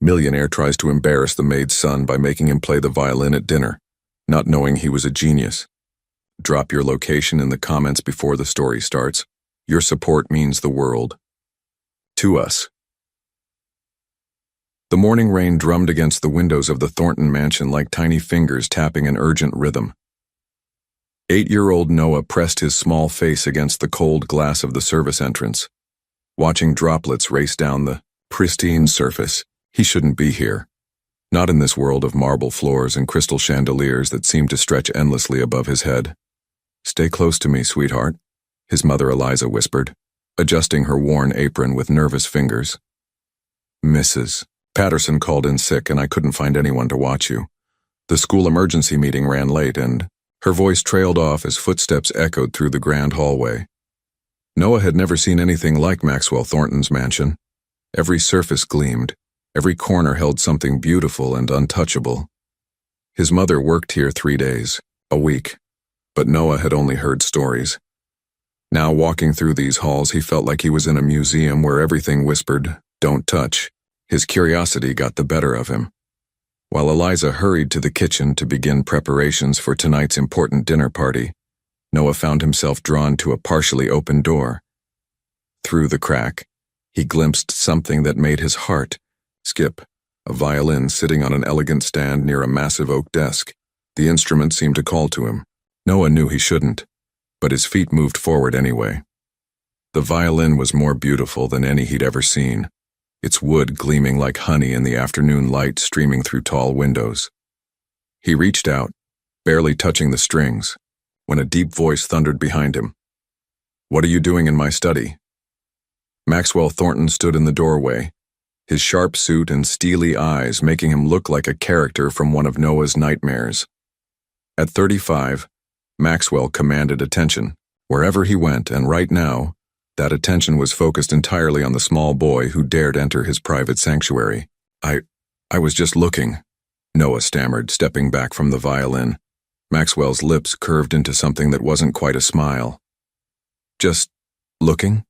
Millionaire tries to embarrass the maid's son by making him play the violin at dinner, not knowing he was a genius. Drop your location in the comments before the story starts. Your support means the world to us. The morning rain drummed against the windows of the Thornton mansion like tiny fingers tapping an urgent rhythm. 8-year-old Noah pressed his small face against the cold glass of the service entrance, watching droplets race down the pristine surface. He shouldn't be here. Not in this world of marble floors and crystal chandeliers that seemed to stretch endlessly above his head. "Stay close to me, sweetheart," his mother Eliza whispered, adjusting her worn apron with nervous fingers. "Mrs. Patterson called in sick and I couldn't find anyone to watch you. The school emergency meeting ran late and..." Her voice trailed off as footsteps echoed through the grand hallway. Noah had never seen anything like Maxwell Thornton's mansion. Every surface gleamed. Every corner held something beautiful and untouchable. His mother worked here 3 days, a week, but Noah had only heard stories. Now walking through these halls, he felt like he was in a museum where everything whispered, "Don't touch." His curiosity got the better of him. While Eliza hurried to the kitchen to begin preparations for tonight's important dinner party, Noah found himself drawn to a partially open door. Through the crack, he glimpsed something that made his heart skip, a violin sitting on an elegant stand near a massive oak desk. The instrument seemed to call to him. Noah knew he shouldn't, but his feet moved forward anyway. The violin was more beautiful than any he'd ever seen, its wood gleaming like honey in the afternoon light streaming through tall windows. He reached out, barely touching the strings, when a deep voice thundered behind him. "What are you doing in my study?" Maxwell Thornton stood in the doorway, his sharp suit and steely eyes making him look like a character from one of Noah's nightmares. At 35, Maxwell commanded attention wherever he went, and right now, that attention was focused entirely on the small boy who dared enter his private sanctuary. I was just looking," Noah stammered, stepping back from the violin. Maxwell's lips curved into something that wasn't quite a smile. "Just looking?"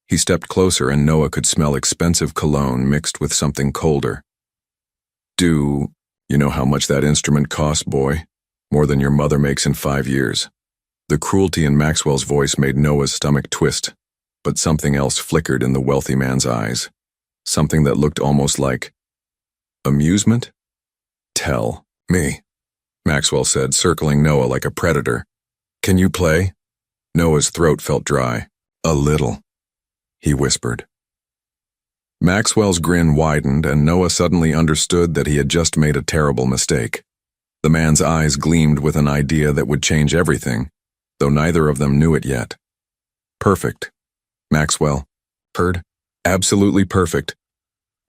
He stepped closer and Noah could smell expensive cologne mixed with something colder. "Do you know how much that instrument costs, boy? More than your mother makes in 5 years. The cruelty in Maxwell's voice made Noah's stomach twist, but something else flickered in the wealthy man's eyes. Something that looked almost like amusement. "Tell me," Maxwell said, circling Noah like a predator. "Can you play?" Noah's throat felt dry. "A little," he whispered. Maxwell's grin widened, and Noah suddenly understood that he had just made a terrible mistake. The man's eyes gleamed with an idea that would change everything, though neither of them knew it yet. "Perfect," Maxwell heard. "Absolutely perfect."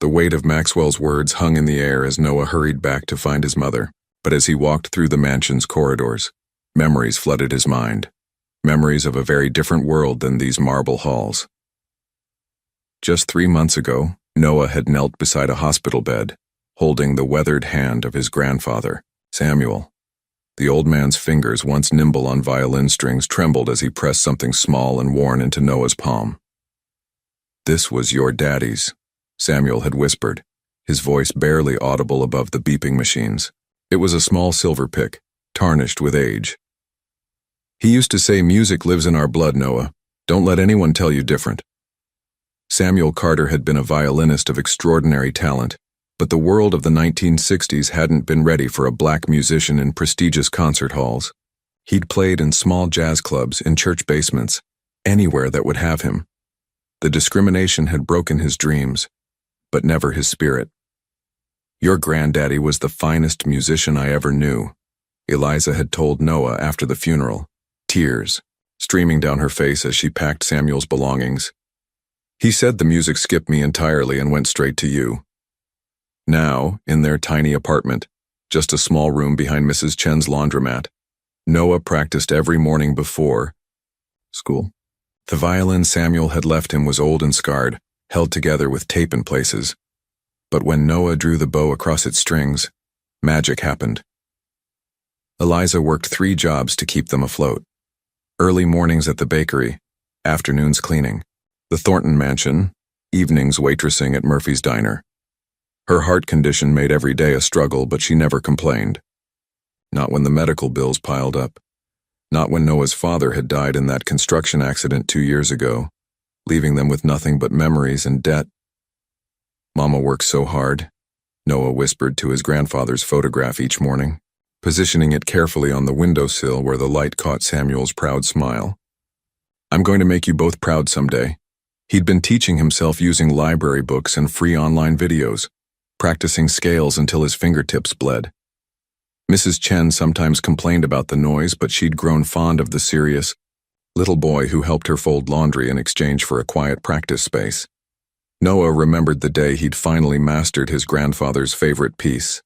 The weight of Maxwell's words hung in the air as Noah hurried back to find his mother, but as he walked through the mansion's corridors, memories flooded his mind. Memories of a very different world than these marble halls. Just 3 months ago, Noah had knelt beside a hospital bed, holding the weathered hand of his grandfather, Samuel. The old man's fingers, once nimble on violin strings, trembled as he pressed something small and worn into Noah's palm. "This was your daddy's," Samuel had whispered, his voice barely audible above the beeping machines. It was a small silver pick, tarnished with age. "He used to say music lives in our blood, Noah. Don't let anyone tell you different." Samuel Carter had been a violinist of extraordinary talent, but the world of the 1960s hadn't been ready for a black musician in prestigious concert halls. He'd played in small jazz clubs, in church basements, anywhere that would have him. The discrimination had broken his dreams, but never his spirit. "Your granddaddy was the finest musician I ever knew," Eliza had told Noah after the funeral, tears streaming down her face as she packed Samuel's belongings. "He said the music skipped me entirely and went straight to you." Now, in their tiny apartment, just a small room behind Mrs. Chen's laundromat, Noah practiced every morning before school. The violin Samuel had left him was old and scarred, held together with tape in places. But when Noah drew the bow across its strings, magic happened. Eliza worked 3 jobs to keep them afloat. Early mornings at the bakery, afternoons cleaning, the Thornton mansion, evenings waitressing at Murphy's Diner. Her heart condition made every day a struggle, but she never complained. Not when the medical bills piled up. Not when Noah's father had died in that construction accident 2 years ago, leaving them with nothing but memories and debt. "Mama works so hard," Noah whispered to his grandfather's photograph each morning, positioning it carefully on the windowsill where the light caught Samuel's proud smile. "I'm going to make you both proud someday." He'd been teaching himself using library books and free online videos, practicing scales until his fingertips bled. Mrs. Chen sometimes complained about the noise, but she'd grown fond of the serious little boy who helped her fold laundry in exchange for a quiet practice space. Noah remembered the day he'd finally mastered his grandfather's favorite piece,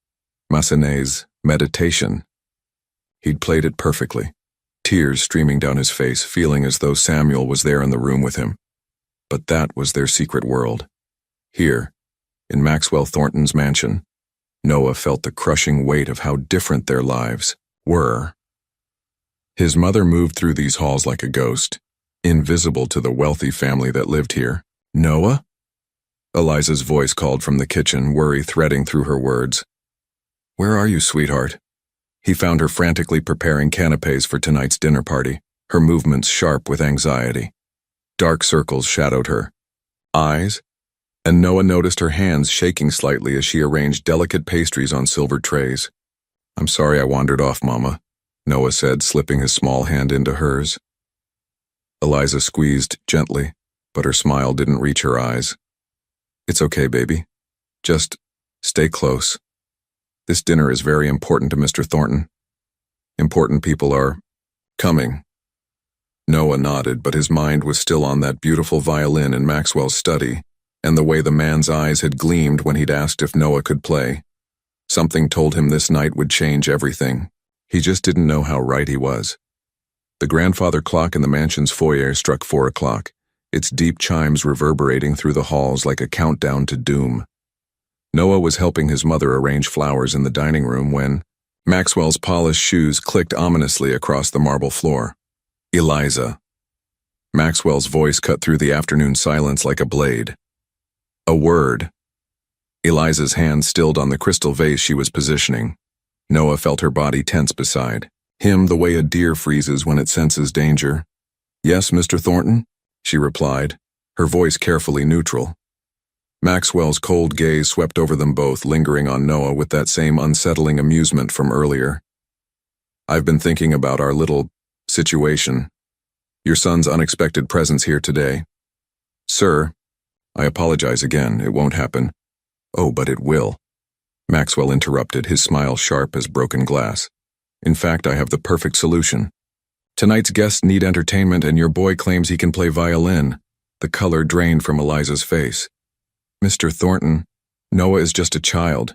Massenet's Meditation. He'd played it perfectly, tears streaming down his face, feeling as though Samuel was there in the room with him. But that was their secret world. Here, in Maxwell Thornton's mansion, Noah felt the crushing weight of how different their lives were. His mother moved through these halls like a ghost, invisible to the wealthy family that lived here. "Noah?" Eliza's voice called from the kitchen, worry threading through her words. "Where are you, sweetheart?" He found her frantically preparing canapes for tonight's dinner party, her movements sharp with anxiety. Dark circles shadowed her eyes, and Noah noticed her hands shaking slightly as she arranged delicate pastries on silver trays. "I'm sorry I wandered off, Mama," Noah said, slipping his small hand into hers. Eliza squeezed gently, but her smile didn't reach her eyes. "It's okay, baby. Just stay close. This dinner is very important to Mr. Thornton. Important people are coming." Noah nodded, but his mind was still on that beautiful violin in Maxwell's study, and the way the man's eyes had gleamed when he'd asked if Noah could play. Something told him this night would change everything. He just didn't know how right he was. The grandfather clock in the mansion's foyer struck 4 o'clock, its deep chimes reverberating through the halls like a countdown to doom. Noah was helping his mother arrange flowers in the dining room when Maxwell's polished shoes clicked ominously across the marble floor. "Eliza." Maxwell's voice cut through the afternoon silence like a blade. "A word." Eliza's hand stilled on the crystal vase she was positioning. Noah felt her body tense beside him the way a deer freezes when it senses danger. "Yes, Mr. Thornton?" she replied, her voice carefully neutral. Maxwell's cold gaze swept over them both, lingering on Noah with that same unsettling amusement from earlier. "I've been thinking about our little situation. Your son's unexpected presence here today." "Sir, I apologize again. It won't happen." "Oh, but it will," Maxwell interrupted, his smile sharp as broken glass. "In fact, I have the perfect solution. Tonight's guests need entertainment, and your boy claims he can play violin." The color drained from Eliza's face. "Mr. Thornton, Noah is just a child.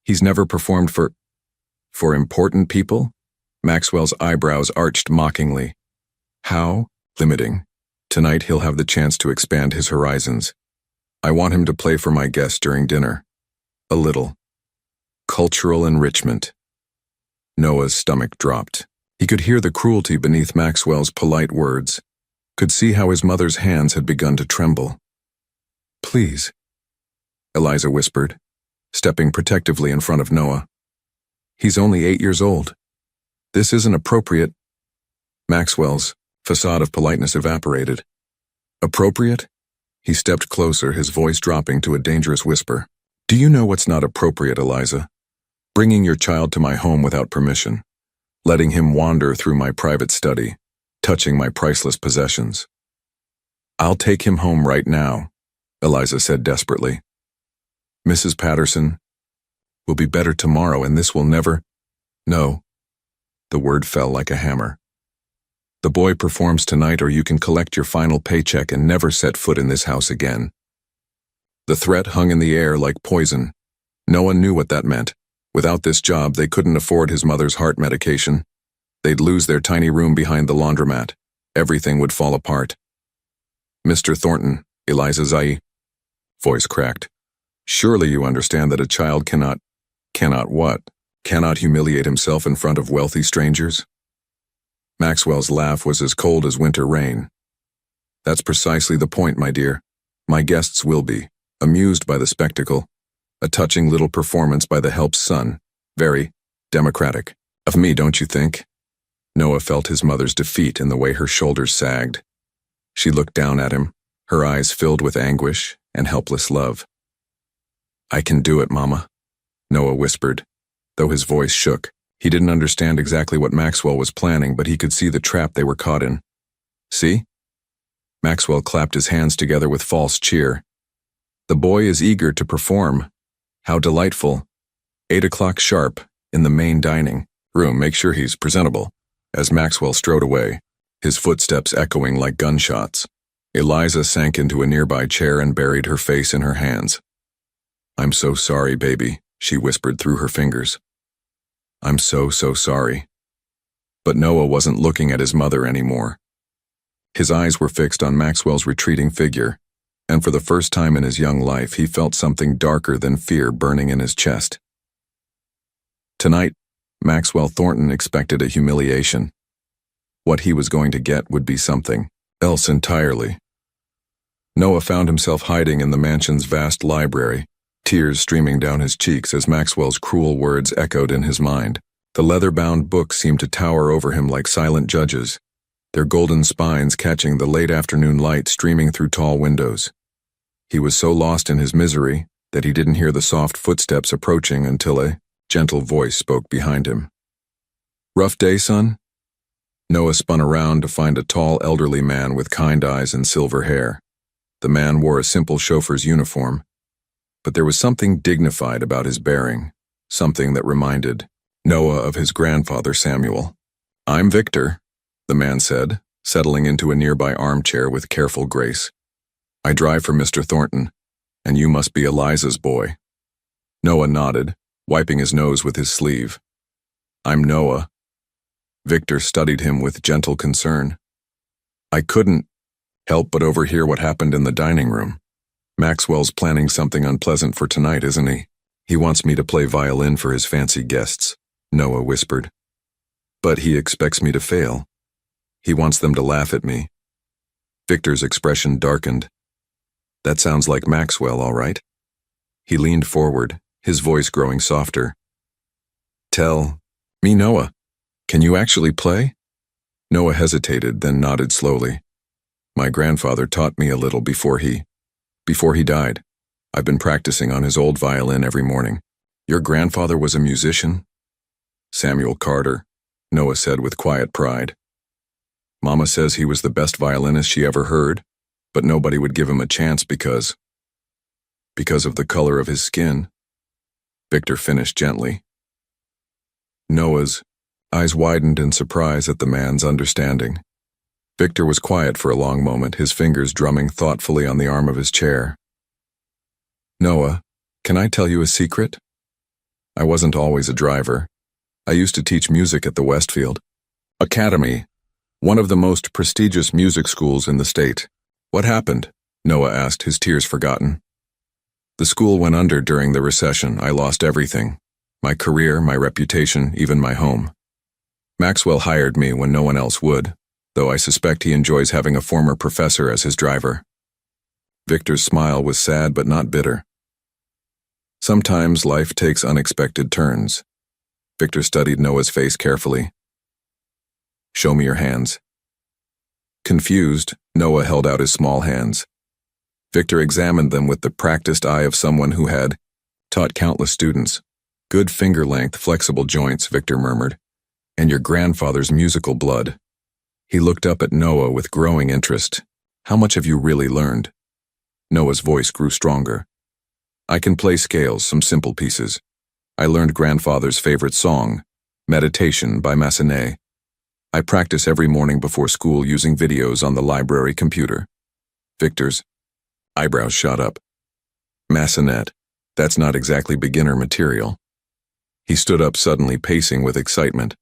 He's never performed for important people?" Maxwell's eyebrows arched mockingly. "How limiting. Tonight he'll have the chance to expand his horizons. I want him to play for my guests during dinner. A little cultural enrichment." Noah's stomach dropped. He could hear the cruelty beneath Maxwell's polite words, could see how his mother's hands had begun to tremble. "Please," Eliza whispered, stepping protectively in front of Noah. "He's only 8 years old. This isn't appropriate." Maxwell's facade of politeness evaporated. "Appropriate?" He stepped closer, his voice dropping to a dangerous whisper. "Do you know what's not appropriate, Eliza? Bringing your child to my home without permission. Letting him wander through my private study, touching my priceless possessions." "I'll take him home right now," Eliza said desperately. "Mrs. Patterson, will be better tomorrow, and this will never—" "No." The word fell like a hammer. "The boy performs tonight, or you can collect your final paycheck and never set foot in this house again." The threat hung in the air like poison. No one knew what that meant. Without this job, they couldn't afford his mother's heart medication. They'd lose their tiny room behind the laundromat. Everything would fall apart. "Mr. Thornton," Eliza's voice cracked. "Surely you understand that a child cannot what? Cannot humiliate himself in front of wealthy strangers?" Maxwell's laugh was as cold as winter rain. "That's precisely the point, my dear. My guests will be amused by the spectacle, A touching little performance by the help's son. Very democratic. Of me, don't you think? Noah felt his mother's defeat in the way her shoulders sagged. She looked down at him, her eyes filled with anguish and helpless love. I can do it, Mama, Noah whispered. Though his voice shook, he didn't understand exactly what Maxwell was planning, but he could see the trap they were caught in. See? Maxwell clapped his hands together with false cheer. The boy is eager to perform. How delightful. 8 o'clock sharp, in the main dining room. Make sure he's presentable. As Maxwell strode away, his footsteps echoing like gunshots, Eliza sank into a nearby chair and buried her face in her hands. I'm so sorry, baby, she whispered through her fingers. I'm so sorry. But Noah wasn't looking at his mother anymore. His eyes were fixed on Maxwell's retreating figure, and for the first time in his young life he felt something darker than fear burning in his chest. Tonight, Maxwell Thornton expected a humiliation. What he was going to get would be something else entirely. Noah found himself hiding in the mansion's vast library, tears streaming down his cheeks as Maxwell's cruel words echoed in his mind. The leather-bound books seemed to tower over him like silent judges, their golden spines catching the late afternoon light streaming through tall windows. He was so lost in his misery that he didn't hear the soft footsteps approaching until a gentle voice spoke behind him. Rough day, son? Noah spun around to find a tall, elderly man with kind eyes and silver hair. The man wore a simple chauffeur's uniform, but there was something dignified about his bearing, something that reminded Noah of his grandfather Samuel. I'm Victor, the man said, settling into a nearby armchair with careful grace. I drive for Mr. Thornton, and you must be Eliza's boy. Noah nodded, wiping his nose with his sleeve. I'm Noah. Victor studied him with gentle concern. I couldn't help but overhear what happened in the dining room. Maxwell's planning something unpleasant for tonight, isn't he? He wants me to play violin for his fancy guests, Noah whispered. But he expects me to fail. He wants them to laugh at me. Victor's expression darkened. That sounds like Maxwell, all right? He leaned forward, his voice growing softer. Tell me, Noah, can you actually play? Noah hesitated, then nodded slowly. My grandfather taught me a little before he died. I've been practicing on his old violin every morning. Your grandfather was a musician? Samuel Carter, Noah said with quiet pride. Mama says he was the best violinist she ever heard, but nobody would give him a chance because of the color of his skin. Victor finished gently. Noah's eyes widened in surprise at the man's understanding. Victor was quiet for a long moment, his fingers drumming thoughtfully on the arm of his chair. Noah, can I tell you a secret? I wasn't always a driver. I used to teach music at the Westfield Academy, one of the most prestigious music schools in the state. What happened? Noah asked, his tears forgotten. The school went under during the recession. I lost everything. My career, my reputation, even my home. Maxwell hired me when no one else would, though I suspect he enjoys having a former professor as his driver. Victor's smile was sad but not bitter. Sometimes life takes unexpected turns. Victor studied Noah's face carefully. Show me your hands. Confused, Noah held out his small hands. Victor examined them with the practiced eye of someone who had taught countless students. Good finger-length, flexible joints, Victor murmured. And your grandfather's musical blood. He looked up at Noah with growing interest. How much have you really learned? Noah's voice grew stronger. I can play scales, some simple pieces. I learned grandfather's favorite song, Meditation by Massenet. I practice every morning before school using videos on the library computer. Victor's eyebrows shot up. Massenet, that's not exactly beginner material. He stood up suddenly, pacing with excitement.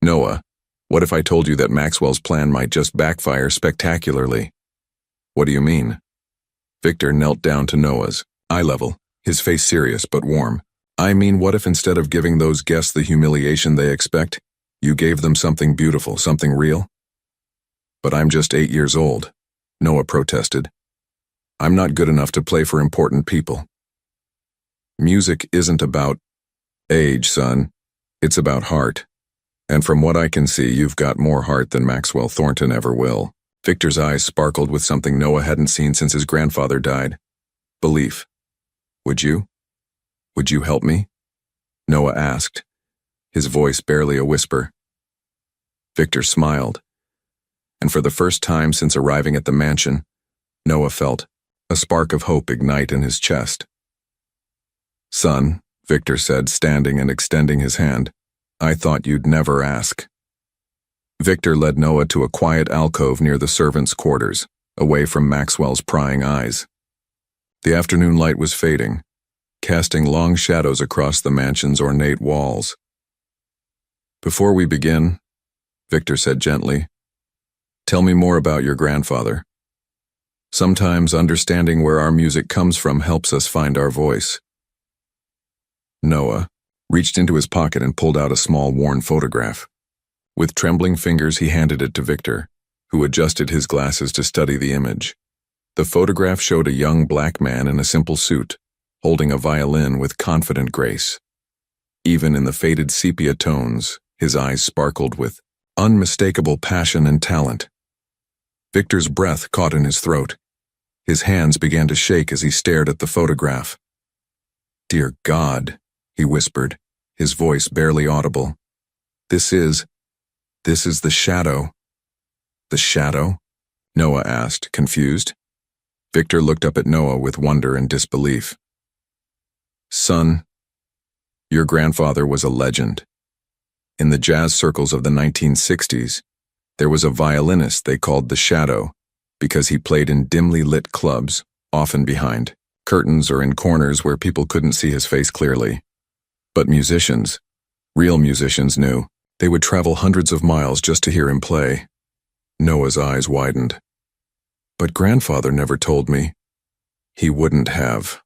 Noah, what if I told you that Maxwell's plan might just backfire spectacularly? What do you mean? Victor knelt down to Noah's eye level, his face serious but warm. I mean, what if instead of giving those guests the humiliation they expect, you gave them something beautiful, something real? But I'm just 8 years old, Noah protested. I'm not good enough to play for important people. Music isn't about age, son. It's about heart. And from what I can see, you've got more heart than Maxwell Thornton ever will. Victor's eyes sparkled with something Noah hadn't seen since his grandfather died. Belief. Would you? Would you help me? Noah asked, his voice barely a whisper. Victor smiled, and for the first time since arriving at the mansion, Noah felt a spark of hope ignite in his chest. Son, Victor said, standing and extending his hand, I thought you'd never ask. Victor led Noah to a quiet alcove near the servants' quarters, away from Maxwell's prying eyes. The afternoon light was fading, casting long shadows across the mansion's ornate walls. Before we begin, Victor said gently, tell me more about your grandfather. Sometimes understanding where our music comes from helps us find our voice. Noah reached into his pocket and pulled out a small worn photograph. With trembling fingers, he handed it to Victor, who adjusted his glasses to study the image. The photograph showed a young black man in a simple suit, holding a violin with confident grace. Even in the faded sepia tones, his eyes sparkled with unmistakable passion and talent. Victor's breath caught in his throat. His hands began to shake as he stared at the photograph. Dear God, he whispered, his voice barely audible. This is the shadow. The shadow? Noah asked, confused. Victor looked up at Noah with wonder and disbelief. Son, your grandfather was a legend. In the jazz circles of the 1960s, there was a violinist they called the Shadow because he played in dimly lit clubs, often behind curtains or in corners where people couldn't see his face clearly. But musicians, real musicians, knew they would travel hundreds of miles just to hear him play. Noah's eyes widened. But grandfather never told me. He wouldn't have,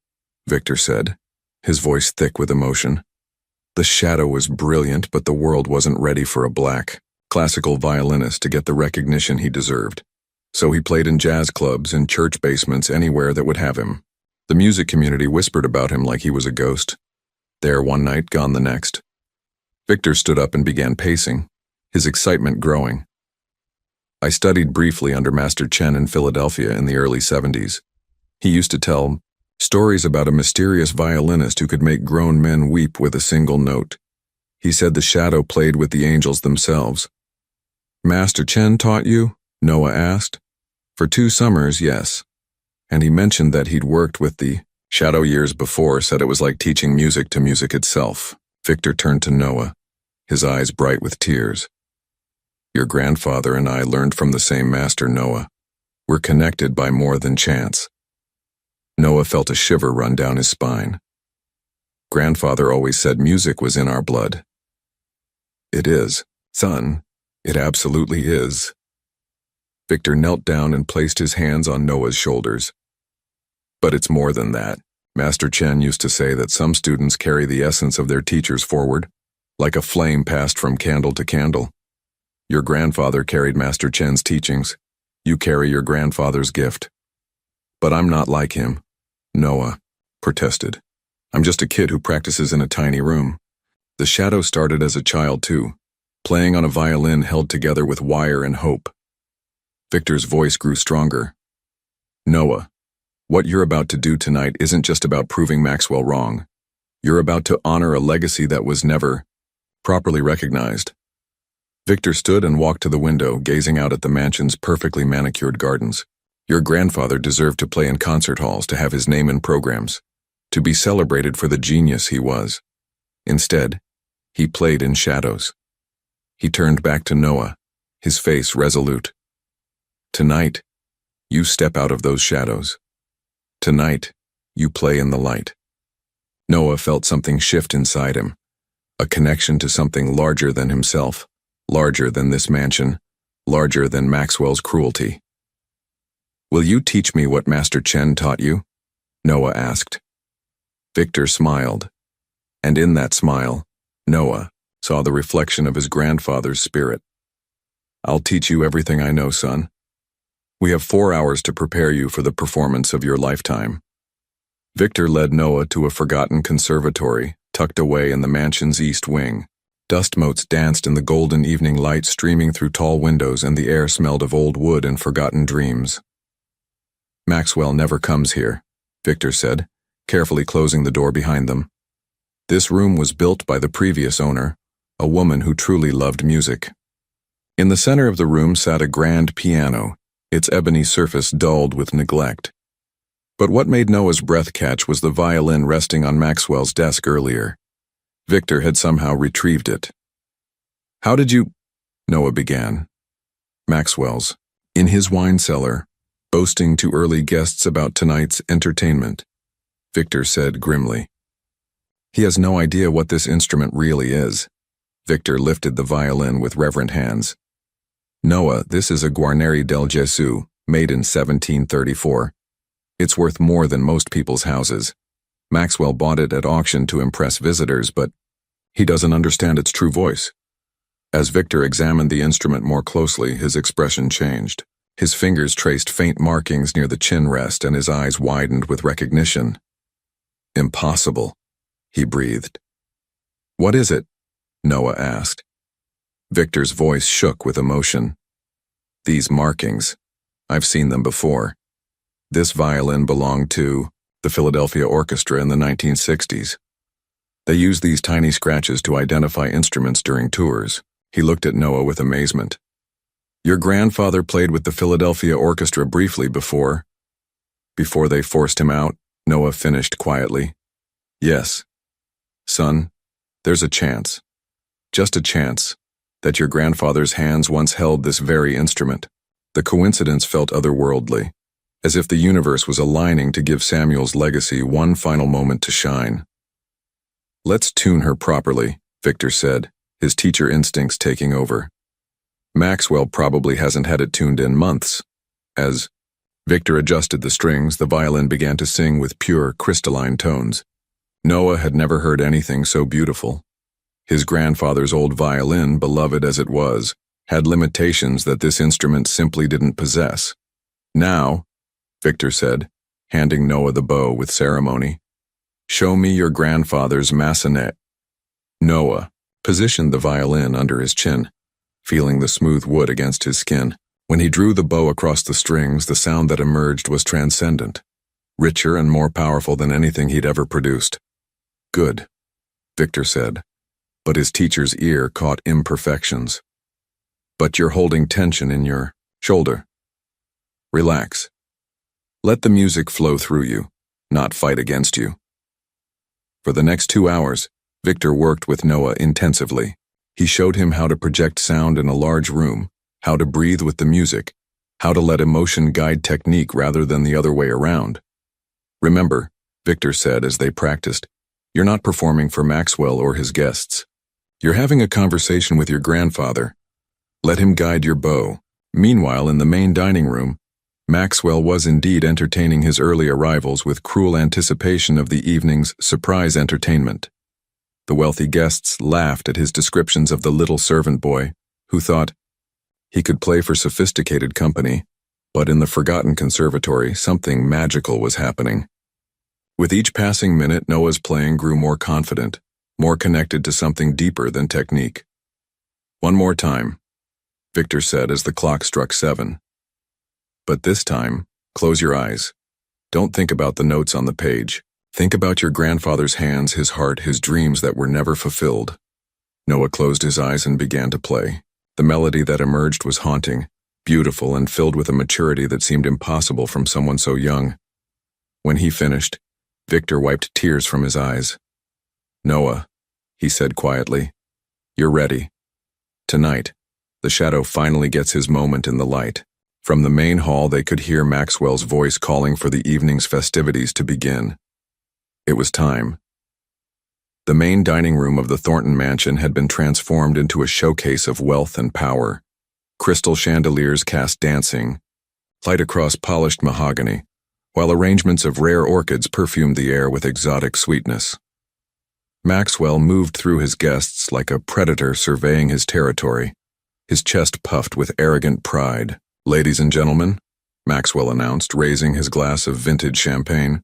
Victor said, his voice thick with emotion. The Shadow was brilliant, but the world wasn't ready for a black, classical violinist to get the recognition he deserved. So he played in jazz clubs and church basements anywhere that would have him. The music community whispered about him like he was a ghost. There one night, gone the next. Victor stood up and began pacing, his excitement growing. I studied briefly under Master Chen in Philadelphia in the early 70s. He used to tell stories about a mysterious violinist who could make grown men weep with a single note. He said the Shadow played with the angels themselves. Master Chen taught you? Noah asked. For 2 summers, yes. And he mentioned that he'd worked with the Shadow years before, said it was like teaching music to music itself. Victor turned to Noah, his eyes bright with tears. Your grandfather and I learned from the same master, Noah. We're connected by more than chance. Noah felt a shiver run down his spine. Grandfather always said music was in our blood. It is, son. It absolutely is. Victor knelt down and placed his hands on Noah's shoulders. But it's more than that. Master Chen used to say that some students carry the essence of their teachers forward, like a flame passed from candle to candle. Your grandfather carried Master Chen's teachings. You carry your grandfather's gift. But I'm not like him, Noah protested. I'm just a kid who practices in a tiny room. The Shadow started as a child too, playing on a violin held together with wire and hope. Victor's voice grew stronger. Noah, what you're about to do tonight isn't just about proving Maxwell wrong. You're about to honor a legacy that was never properly recognized. Victor stood and walked to the window, gazing out at the mansion's perfectly manicured gardens. Your grandfather deserved to play in concert halls, to have his name in programs, to be celebrated for the genius he was. Instead, he played in shadows. He turned back to Noah, his face resolute. Tonight, you step out of those shadows. Tonight, you play in the light. Noah felt something shift inside him, a connection to something larger than himself, larger than this mansion, larger than Maxwell's cruelty. Will you teach me what Master Chen taught you? Noah asked. Victor smiled, and in that smile, Noah saw the reflection of his grandfather's spirit. I'll teach you everything I know, son. We have 4 hours to prepare you for the performance of your lifetime. Victor led Noah to a forgotten conservatory, tucked away in the mansion's east wing. Dust motes danced in the golden evening light streaming through tall windows, and the air smelled of old wood and forgotten dreams. "Maxwell never comes here," Victor said, carefully closing the door behind them. This room was built by the previous owner, a woman who truly loved music. In the center of the room sat a grand piano, its ebony surface dulled with neglect. But what made Noah's breath catch was the violin resting on Maxwell's desk earlier. Victor had somehow retrieved it. "How did you—" Noah began. "Maxwell's, in his wine cellar, boasting to early guests about tonight's entertainment," Victor said grimly. "He has no idea what this instrument really is." Victor lifted the violin with reverent hands. "Noah, this is a Guarneri del Gesù, made in 1734. It's worth more than most people's houses. Maxwell bought it at auction to impress visitors, but he doesn't understand its true voice." As Victor examined the instrument more closely, his expression changed. His fingers traced faint markings near the chin rest, and his eyes widened with recognition. "Impossible," he breathed. "What is it?" Noah asked. Victor's voice shook with emotion. "These markings. I've seen them before. This violin belonged to the Philadelphia Orchestra in the 1960s. They used these tiny scratches to identify instruments during tours." He looked at Noah with amazement. "Your grandfather played with the Philadelphia Orchestra briefly before they forced him out," Noah finished quietly. "Yes. Son, there's a chance, just a chance, that your grandfather's hands once held this very instrument." The coincidence felt otherworldly, as if the universe was aligning to give Samuel's legacy one final moment to shine. "Let's tune her properly," Victor said, his teacher instincts taking over. "Maxwell probably hasn't had it tuned in months." As Victor adjusted the strings, the violin began to sing with pure, crystalline tones. Noah had never heard anything so beautiful. His grandfather's old violin, beloved as it was, had limitations that this instrument simply didn't possess. "Now," Victor said, handing Noah the bow with ceremony, "show me your grandfather's maçonette." Noah positioned the violin under his chin, feeling the smooth wood against his skin. When he drew the bow across the strings, the sound that emerged was transcendent, richer and more powerful than anything he'd ever produced. "Good," Victor said, but his teacher's ear caught imperfections. "But you're holding tension in your shoulder. Relax. Let the music flow through you, not fight against you." For the next 2 hours, Victor worked with Noah intensively. He showed him how to project sound in a large room, how to breathe with the music, how to let emotion guide technique rather than the other way around. "Remember," Victor said as they practiced, "you're not performing for Maxwell or his guests. You're having a conversation with your grandfather. Let him guide your bow." Meanwhile, in the main dining room, Maxwell was indeed entertaining his early arrivals with cruel anticipation of the evening's surprise entertainment. The wealthy guests laughed at his descriptions of the little servant boy, who thought he could play for sophisticated company, but in the forgotten conservatory, something magical was happening. With each passing minute, Noah's playing grew more confident, more connected to something deeper than technique. "One more time," Victor said as the clock struck 7. "But this time, close your eyes. Don't think about the notes on the page. Think about your grandfather's hands, his heart, his dreams that were never fulfilled." Noah closed his eyes and began to play. The melody that emerged was haunting, beautiful, and filled with a maturity that seemed impossible from someone so young. When he finished, Victor wiped tears from his eyes. "Noah," he said quietly, "you're ready. Tonight, the shadow finally gets his moment in the light." From the main hall, they could hear Maxwell's voice calling for the evening's festivities to begin. It was time. The main dining room of the Thornton mansion had been transformed into a showcase of wealth and power. Crystal chandeliers cast dancing light across polished mahogany, while arrangements of rare orchids perfumed the air with exotic sweetness. Maxwell moved through his guests like a predator surveying his territory, his chest puffed with arrogant pride. "Ladies and gentlemen," Maxwell announced, raising his glass of vintage champagne,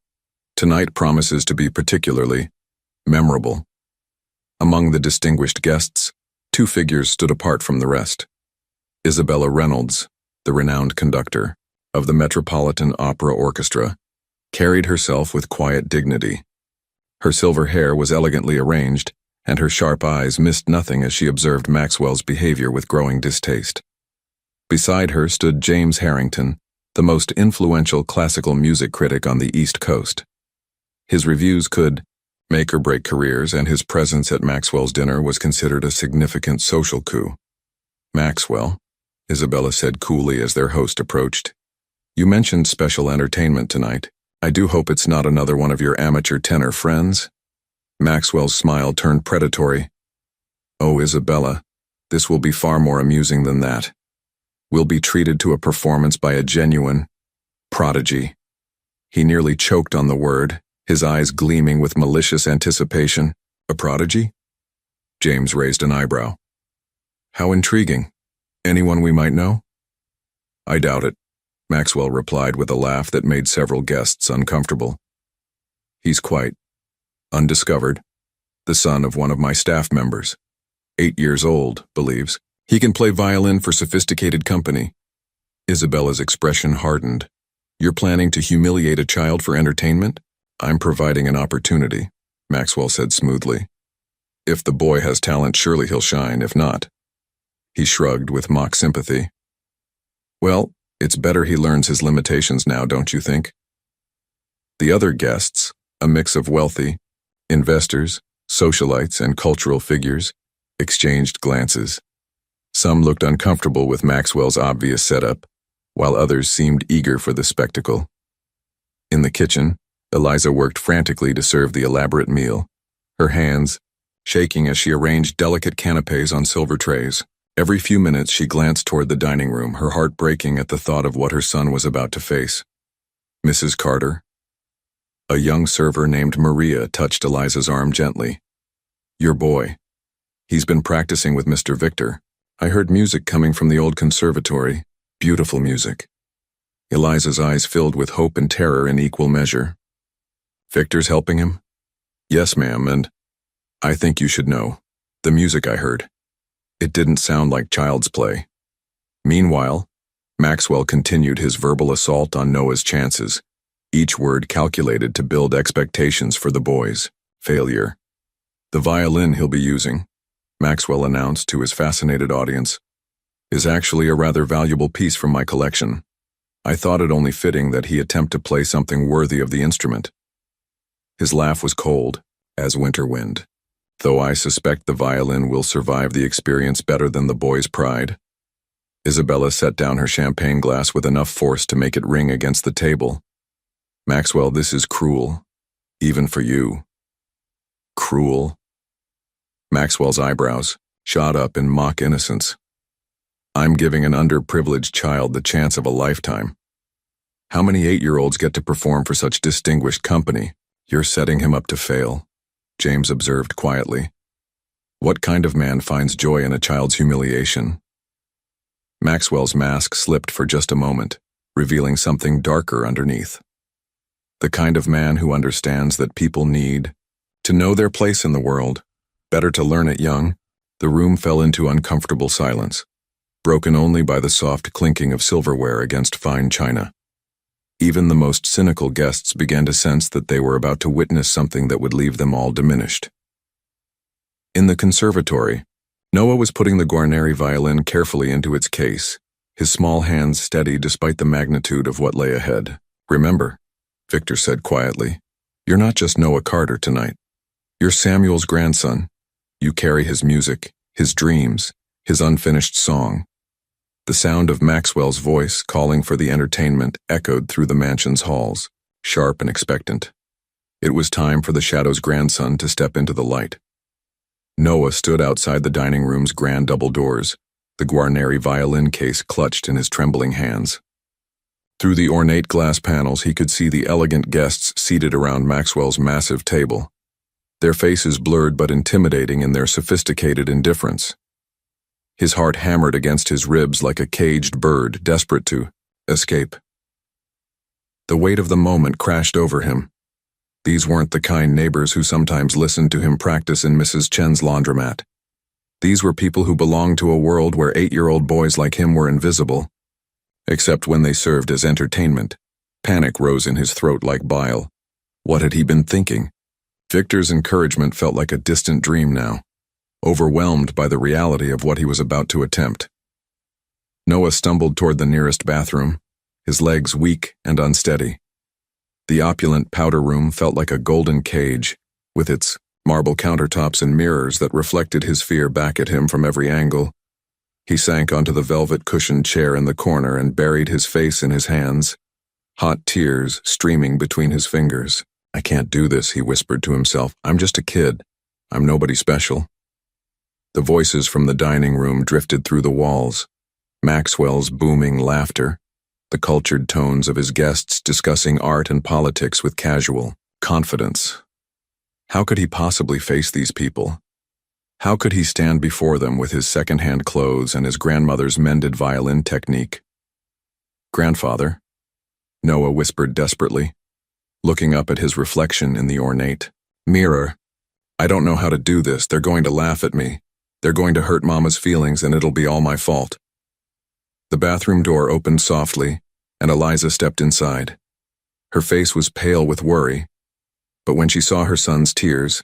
Tonight promises to be particularly memorable. Among the distinguished guests, two figures stood apart from the rest. Isabella Reynolds, the renowned conductor of the Metropolitan Opera Orchestra, carried herself with quiet dignity. Her silver hair was elegantly arranged, and her sharp eyes missed nothing as she observed Maxwell's behavior with growing distaste. Beside her stood James Harrington, the most influential classical music critic on the East Coast. His reviews could make or break careers, and his presence at Maxwell's dinner was considered a significant social coup. "Maxwell," Isabella said coolly as their host approached, "you mentioned special entertainment tonight. I do hope it's not another one of your amateur tenor friends." Maxwell's smile turned predatory. "Oh, Isabella, this will be far more amusing than that. We'll be treated to a performance by a genuine prodigy." He nearly choked on the word, his eyes gleaming with malicious anticipation. "A prodigy?" James raised an eyebrow. "How intriguing. Anyone we might know?" "I doubt it," Maxwell replied with a laugh that made several guests uncomfortable. "He's quite undiscovered, the son of one of my staff members. 8 years old, believes. He can play violin for sophisticated company." Isabella's expression hardened. "You're planning to humiliate a child for entertainment?" "I'm providing an opportunity," Maxwell said smoothly. "If the boy has talent, surely he'll shine. If not..." He shrugged with mock sympathy. "Well, it's better he learns his limitations now, don't you think?" The other guests, a mix of wealthy, investors, socialites, and cultural figures, exchanged glances. Some looked uncomfortable with Maxwell's obvious setup, while others seemed eager for the spectacle. In the kitchen, Eliza worked frantically to serve the elaborate meal, her hands shaking as she arranged delicate canapes on silver trays. Every few minutes she glanced toward the dining room, her heart breaking at the thought of what her son was about to face. "Mrs. Carter?" A young server named Maria touched Eliza's arm gently. "Your boy. He's been practicing with Mr. Victor. I heard music coming from the old conservatory. Beautiful music." Eliza's eyes filled with hope and terror in equal measure. "Victor's helping him?" "Yes, ma'am, and I think you should know. The music I heard. It didn't sound like child's play." Meanwhile, Maxwell continued his verbal assault on Noah's chances, each word calculated to build expectations for the boys. "Failure. The violin he'll be using," Maxwell announced to his fascinated audience, "is actually a rather valuable piece from my collection. I thought it only fitting that he attempt to play something worthy of the instrument." His laugh was cold as winter wind. "Though I suspect the violin will survive the experience better than the boy's pride." Isabella set down her champagne glass with enough force to make it ring against the table. "Maxwell, this is cruel, even for you." "Cruel?" Maxwell's eyebrows shot up in mock innocence. "I'm giving an underprivileged child the chance of a lifetime. How many 8-year-olds get to perform for such distinguished company? You're setting him up to fail," James observed quietly. "What kind of man finds joy in a child's humiliation?" Maxwell's mask slipped for just a moment, revealing something darker underneath. "The kind of man who understands that people need to know their place in the world, better to learn it young." The room fell into uncomfortable silence, broken only by the soft clinking of silverware against fine china. Even the most cynical guests began to sense that they were about to witness something that would leave them all diminished. In the conservatory, Noah was putting the Guarneri violin carefully into its case, his small hands steady despite the magnitude of what lay ahead. "Remember," Victor said quietly, "you're not just Noah Carter tonight. You're Samuel's grandson. You carry his music, his dreams, his unfinished song." The sound of Maxwell's voice calling for the entertainment echoed through the mansion's halls, sharp and expectant. It was time for the Shadow's grandson to step into the light. Noah stood outside the dining room's grand double doors, the Guarneri violin case clutched in his trembling hands. Through the ornate glass panels he could see the elegant guests seated around Maxwell's massive table, their faces blurred but intimidating in their sophisticated indifference. His heart hammered against his ribs like a caged bird desperate to escape. The weight of the moment crashed over him. These weren't the kind neighbors who sometimes listened to him practice in Mrs. Chen's laundromat. These were people who belonged to a world where 8-year-old boys like him were invisible, except when they served as entertainment. Panic rose in his throat like bile. What had he been thinking? Victor's encouragement felt like a distant dream now, overwhelmed by the reality of what he was about to attempt. Noah stumbled toward the nearest bathroom, his legs weak and unsteady. The opulent powder room felt like a golden cage, with its marble countertops and mirrors that reflected his fear back at him from every angle. He sank onto the velvet-cushioned chair in the corner and buried his face in his hands, hot tears streaming between his fingers. "I can't do this," he whispered to himself. "I'm just a kid. I'm nobody special." The voices from the dining room drifted through the walls, Maxwell's booming laughter, the cultured tones of his guests discussing art and politics with casual confidence. How could he possibly face these people? How could he stand before them with his second-hand clothes and his grandmother's mended violin technique? "Grandfather," Noah whispered desperately, looking up at his reflection in the ornate mirror. "I don't know how to do this. They're going to laugh at me. They're going to hurt Mama's feelings, and it'll be all my fault." The bathroom door opened softly, and Eliza stepped inside. Her face was pale with worry, but when she saw her son's tears,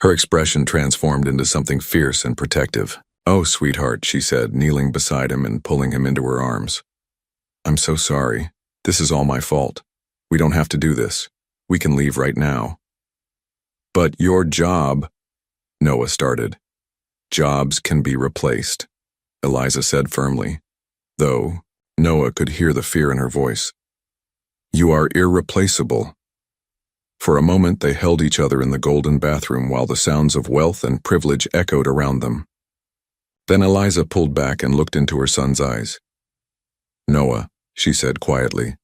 her expression transformed into something fierce and protective. "Oh, sweetheart," she said, kneeling beside him and pulling him into her arms. "I'm so sorry. This is all my fault. We don't have to do this. We can leave right now." "But your job," Noah started. "Jobs can be replaced," Eliza said firmly, though Noah could hear the fear in her voice. "You are irreplaceable." For a moment they held each other in the golden bathroom while the sounds of wealth and privilege echoed around them. Then Eliza pulled back and looked into her son's eyes. "Noah," she said quietly,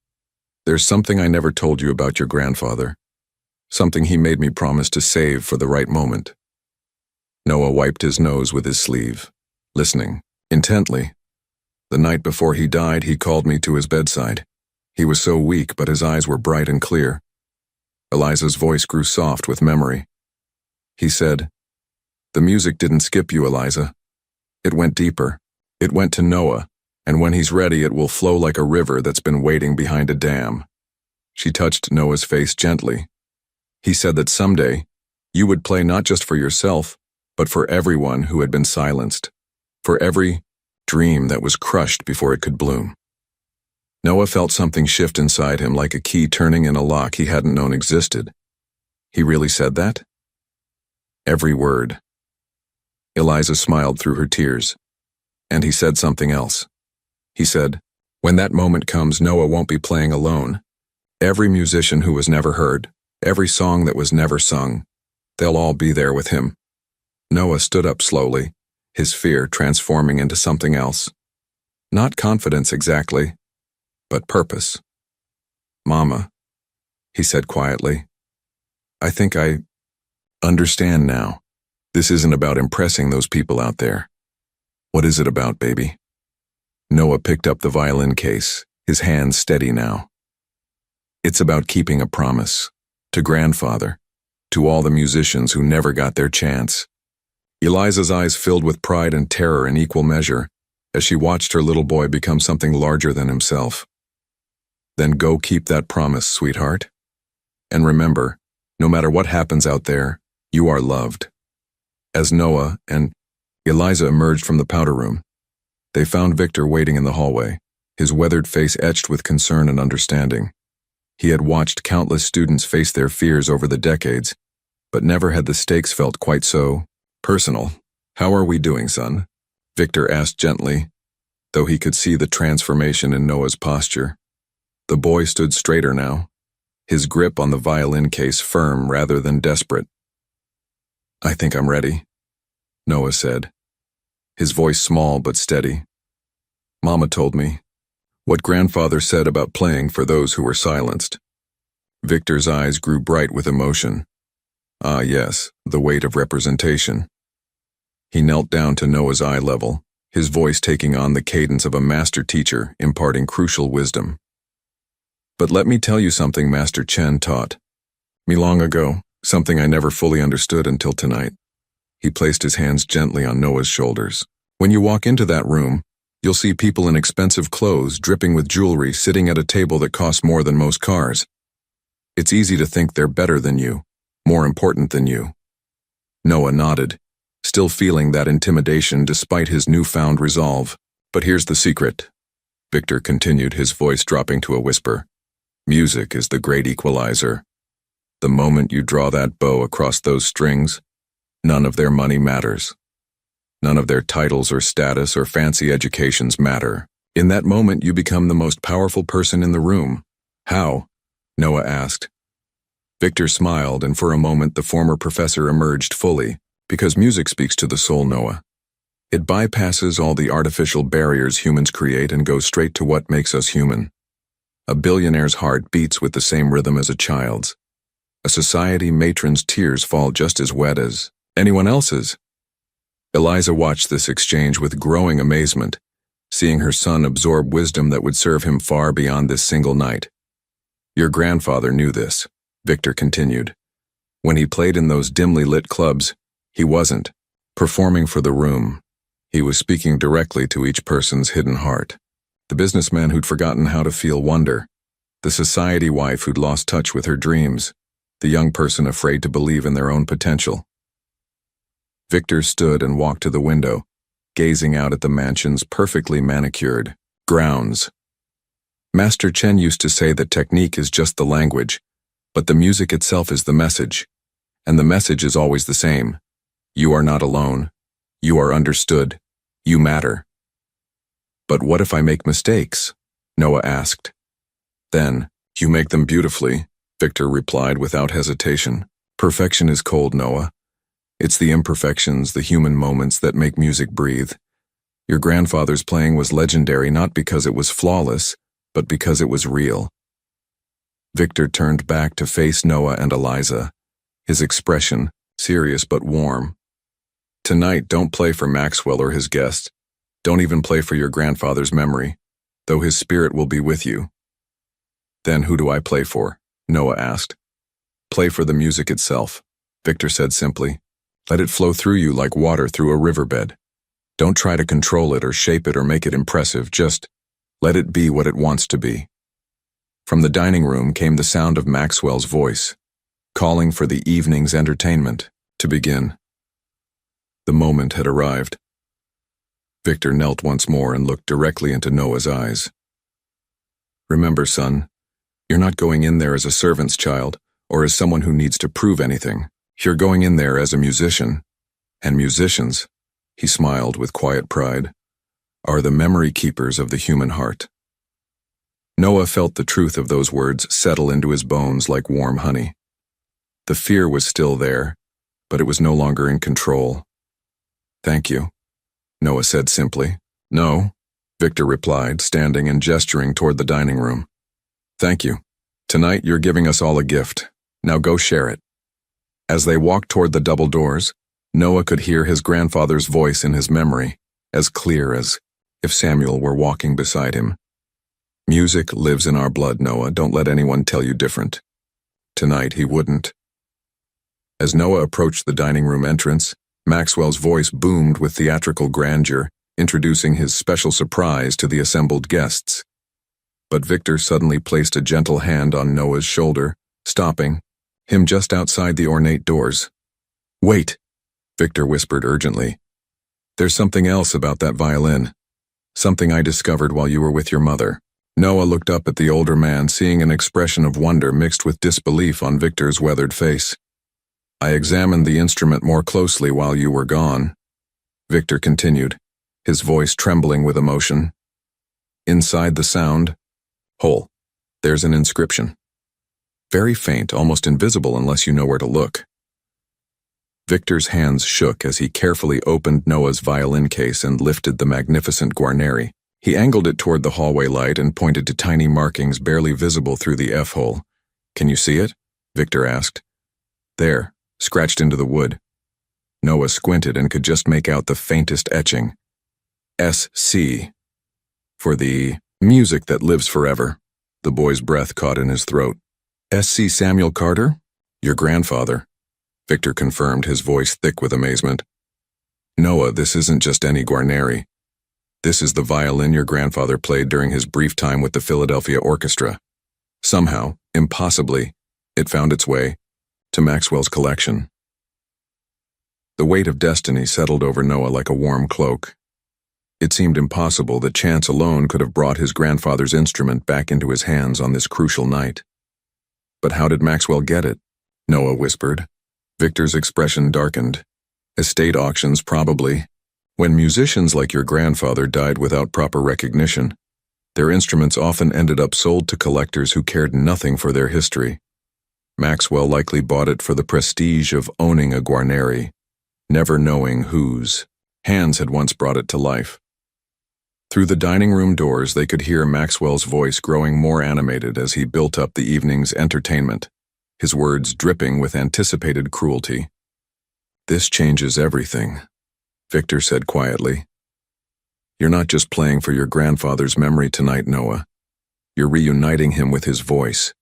"there's something I never told you about your grandfather. Something he made me promise to save for the right moment." Noah wiped his nose with his sleeve, listening intently. "The night before he died, he called me to his bedside. He was so weak, but his eyes were bright and clear." Eliza's voice grew soft with memory. He said, "The music didn't skip you, Eliza. It went deeper. It went to Noah, and when he's ready, it will flow like a river that's been waiting behind a dam." She touched Noah's face gently. "He said that someday, you would play not just for yourself, but for everyone who had been silenced, for every dream that was crushed before it could bloom." Noah felt something shift inside him like a key turning in a lock he hadn't known existed. He really said that? Every word. Eliza smiled through her tears. And he said something else. He said, "When that moment comes, Noah won't be playing alone. Every musician who was never heard, every song that was never sung, they'll all be there with him." Noah stood up slowly, his fear transforming into something else. Not confidence exactly, but purpose. "Mama," he said quietly, "I think I understand now. This isn't about impressing those people out there. What is it about, baby?" Noah picked up the violin case, his hands steady now. "It's about keeping a promise, to grandfather, to all the musicians who never got their chance." Eliza's eyes filled with pride and terror in equal measure as she watched her little boy become something larger than himself. "Then go keep that promise, sweetheart. And remember, no matter what happens out there, you are loved." As Noah and Eliza emerged from the powder room, they found Victor waiting in the hallway, his weathered face etched with concern and understanding. He had watched countless students face their fears over the decades, but never had the stakes felt quite so personal. "How are we doing, son?" Victor asked gently, though he could see the transformation in Noah's posture. The boy stood straighter now, his grip on the violin case firm rather than desperate. "I think I'm ready," Noah said, his voice small but steady. "Mama told me what grandfather said about playing for those who were silenced." Victor's eyes grew bright with emotion. Ah, yes, the weight of representation. He knelt down to Noah's eye level, his voice taking on the cadence of a master teacher imparting crucial wisdom. "But let me tell you something Master Chen taught. Me long ago, something I never fully understood until tonight. He placed his hands gently on Noah's shoulders. When you walk into that room, you'll see people in expensive clothes dripping with jewelry sitting at a table that costs more than most cars. It's easy to think they're better than you, more important than you. Noah nodded, still feeling that intimidation despite his newfound resolve. But here's the secret, Victor continued, his voice dropping to a whisper. Music is the great equalizer. The moment you draw that bow across those strings, none of their money matters. None of their titles or status or fancy educations matter. In that moment, you become the most powerful person in the room. How? Noah asked. Victor smiled, and for a moment the former professor emerged fully. Because music speaks to the soul, Noah. It bypasses all the artificial barriers humans create and goes straight to what makes us human. A billionaire's heart beats with the same rhythm as a child's. A society matron's tears fall just as wet as anyone else's. Eliza watched this exchange with growing amazement, seeing her son absorb wisdom that would serve him far beyond this single night. Your grandfather knew this, Victor continued. When he played in those dimly lit clubs, he wasn't performing for the room. He was speaking directly to each person's hidden heart. The businessman who'd forgotten how to feel wonder, the society wife who'd lost touch with her dreams, the young person afraid to believe in their own potential. Victor stood and walked to the window, gazing out at the mansion's perfectly manicured grounds. Master Chen used to say that technique is just the language, but the music itself is the message, and the message is always the same. You are not alone. You are understood. You matter. But what if I make mistakes? Noah asked. Then, you make them beautifully, Victor replied without hesitation. Perfection is cold, Noah. It's the imperfections, the human moments that make music breathe. Your grandfather's playing was legendary not because it was flawless, but because it was real. Victor turned back to face Noah and Eliza, his expression serious but warm. Tonight, don't play for Maxwell or his guests. Don't even play for your grandfather's memory, though his spirit will be with you. Then who do I play for? Noah asked. Play for the music itself, Victor said simply. Let it flow through you like water through a riverbed. Don't try to control it or shape it or make it impressive, just let it be what it wants to be. From the dining room came the sound of Maxwell's voice, calling for the evening's entertainment to begin. The moment had arrived. Victor knelt once more and looked directly into Noah's eyes. Remember, son, you're not going in there as a servant's child or as someone who needs to prove anything. You're going in there as a musician. And musicians, he smiled with quiet pride, are the memory keepers of the human heart. Noah felt the truth of those words settle into his bones like warm honey. The fear was still there, but it was no longer in control. Thank you, Noah said simply. No, Victor replied, standing and gesturing toward the dining room. Thank you. Tonight you're giving us all a gift. Now go share it. As they walked toward the double doors, Noah could hear his grandfather's voice in his memory, as clear as if Samuel were walking beside him. Music lives in our blood, Noah. Don't let anyone tell you different. Tonight he wouldn't. As Noah approached the dining room entrance, Maxwell's voice boomed with theatrical grandeur, introducing his special surprise to the assembled guests. But Victor suddenly placed a gentle hand on Noah's shoulder, stopping him just outside the ornate doors. Wait, Victor whispered urgently. There's something else about that violin. Something I discovered while you were with your mother. Noah looked up at the older man, seeing an expression of wonder mixed with disbelief on Victor's weathered face. I examined the instrument more closely while you were gone, Victor continued, his voice trembling with emotion. Inside the sound hole, there's an inscription. Very faint, almost invisible unless you know where to look. Victor's hands shook as he carefully opened Noah's violin case and lifted the magnificent Guarneri. He angled it toward the hallway light and pointed to tiny markings barely visible through the F-hole. Can you see it? Victor asked. There, scratched into the wood. Noah squinted and could just make out the faintest etching. S.C. For the music that lives forever. The boy's breath caught in his throat. S.C. Samuel Carter? Your grandfather, Victor confirmed, his voice thick with amazement. Noah, this isn't just any Guarneri. This is the violin your grandfather played during his brief time with the Philadelphia Orchestra. Somehow, impossibly, it found its way to Maxwell's collection. The weight of destiny settled over Noah like a warm cloak. It seemed impossible that chance alone could have brought his grandfather's instrument back into his hands on this crucial night. But how did Maxwell get it? Noah whispered. Victor's expression darkened. Estate auctions, probably. When musicians like your grandfather died without proper recognition, their instruments often ended up sold to collectors who cared nothing for their history. Maxwell likely bought it for the prestige of owning a Guarneri, never knowing whose hands had once brought it to life. Through the dining room doors, they could hear Maxwell's voice growing more animated as he built up the evening's entertainment, his words dripping with anticipated cruelty. This changes everything, Victor said quietly. You're not just playing for your grandfather's memory tonight, Noah. You're reuniting him with his voice.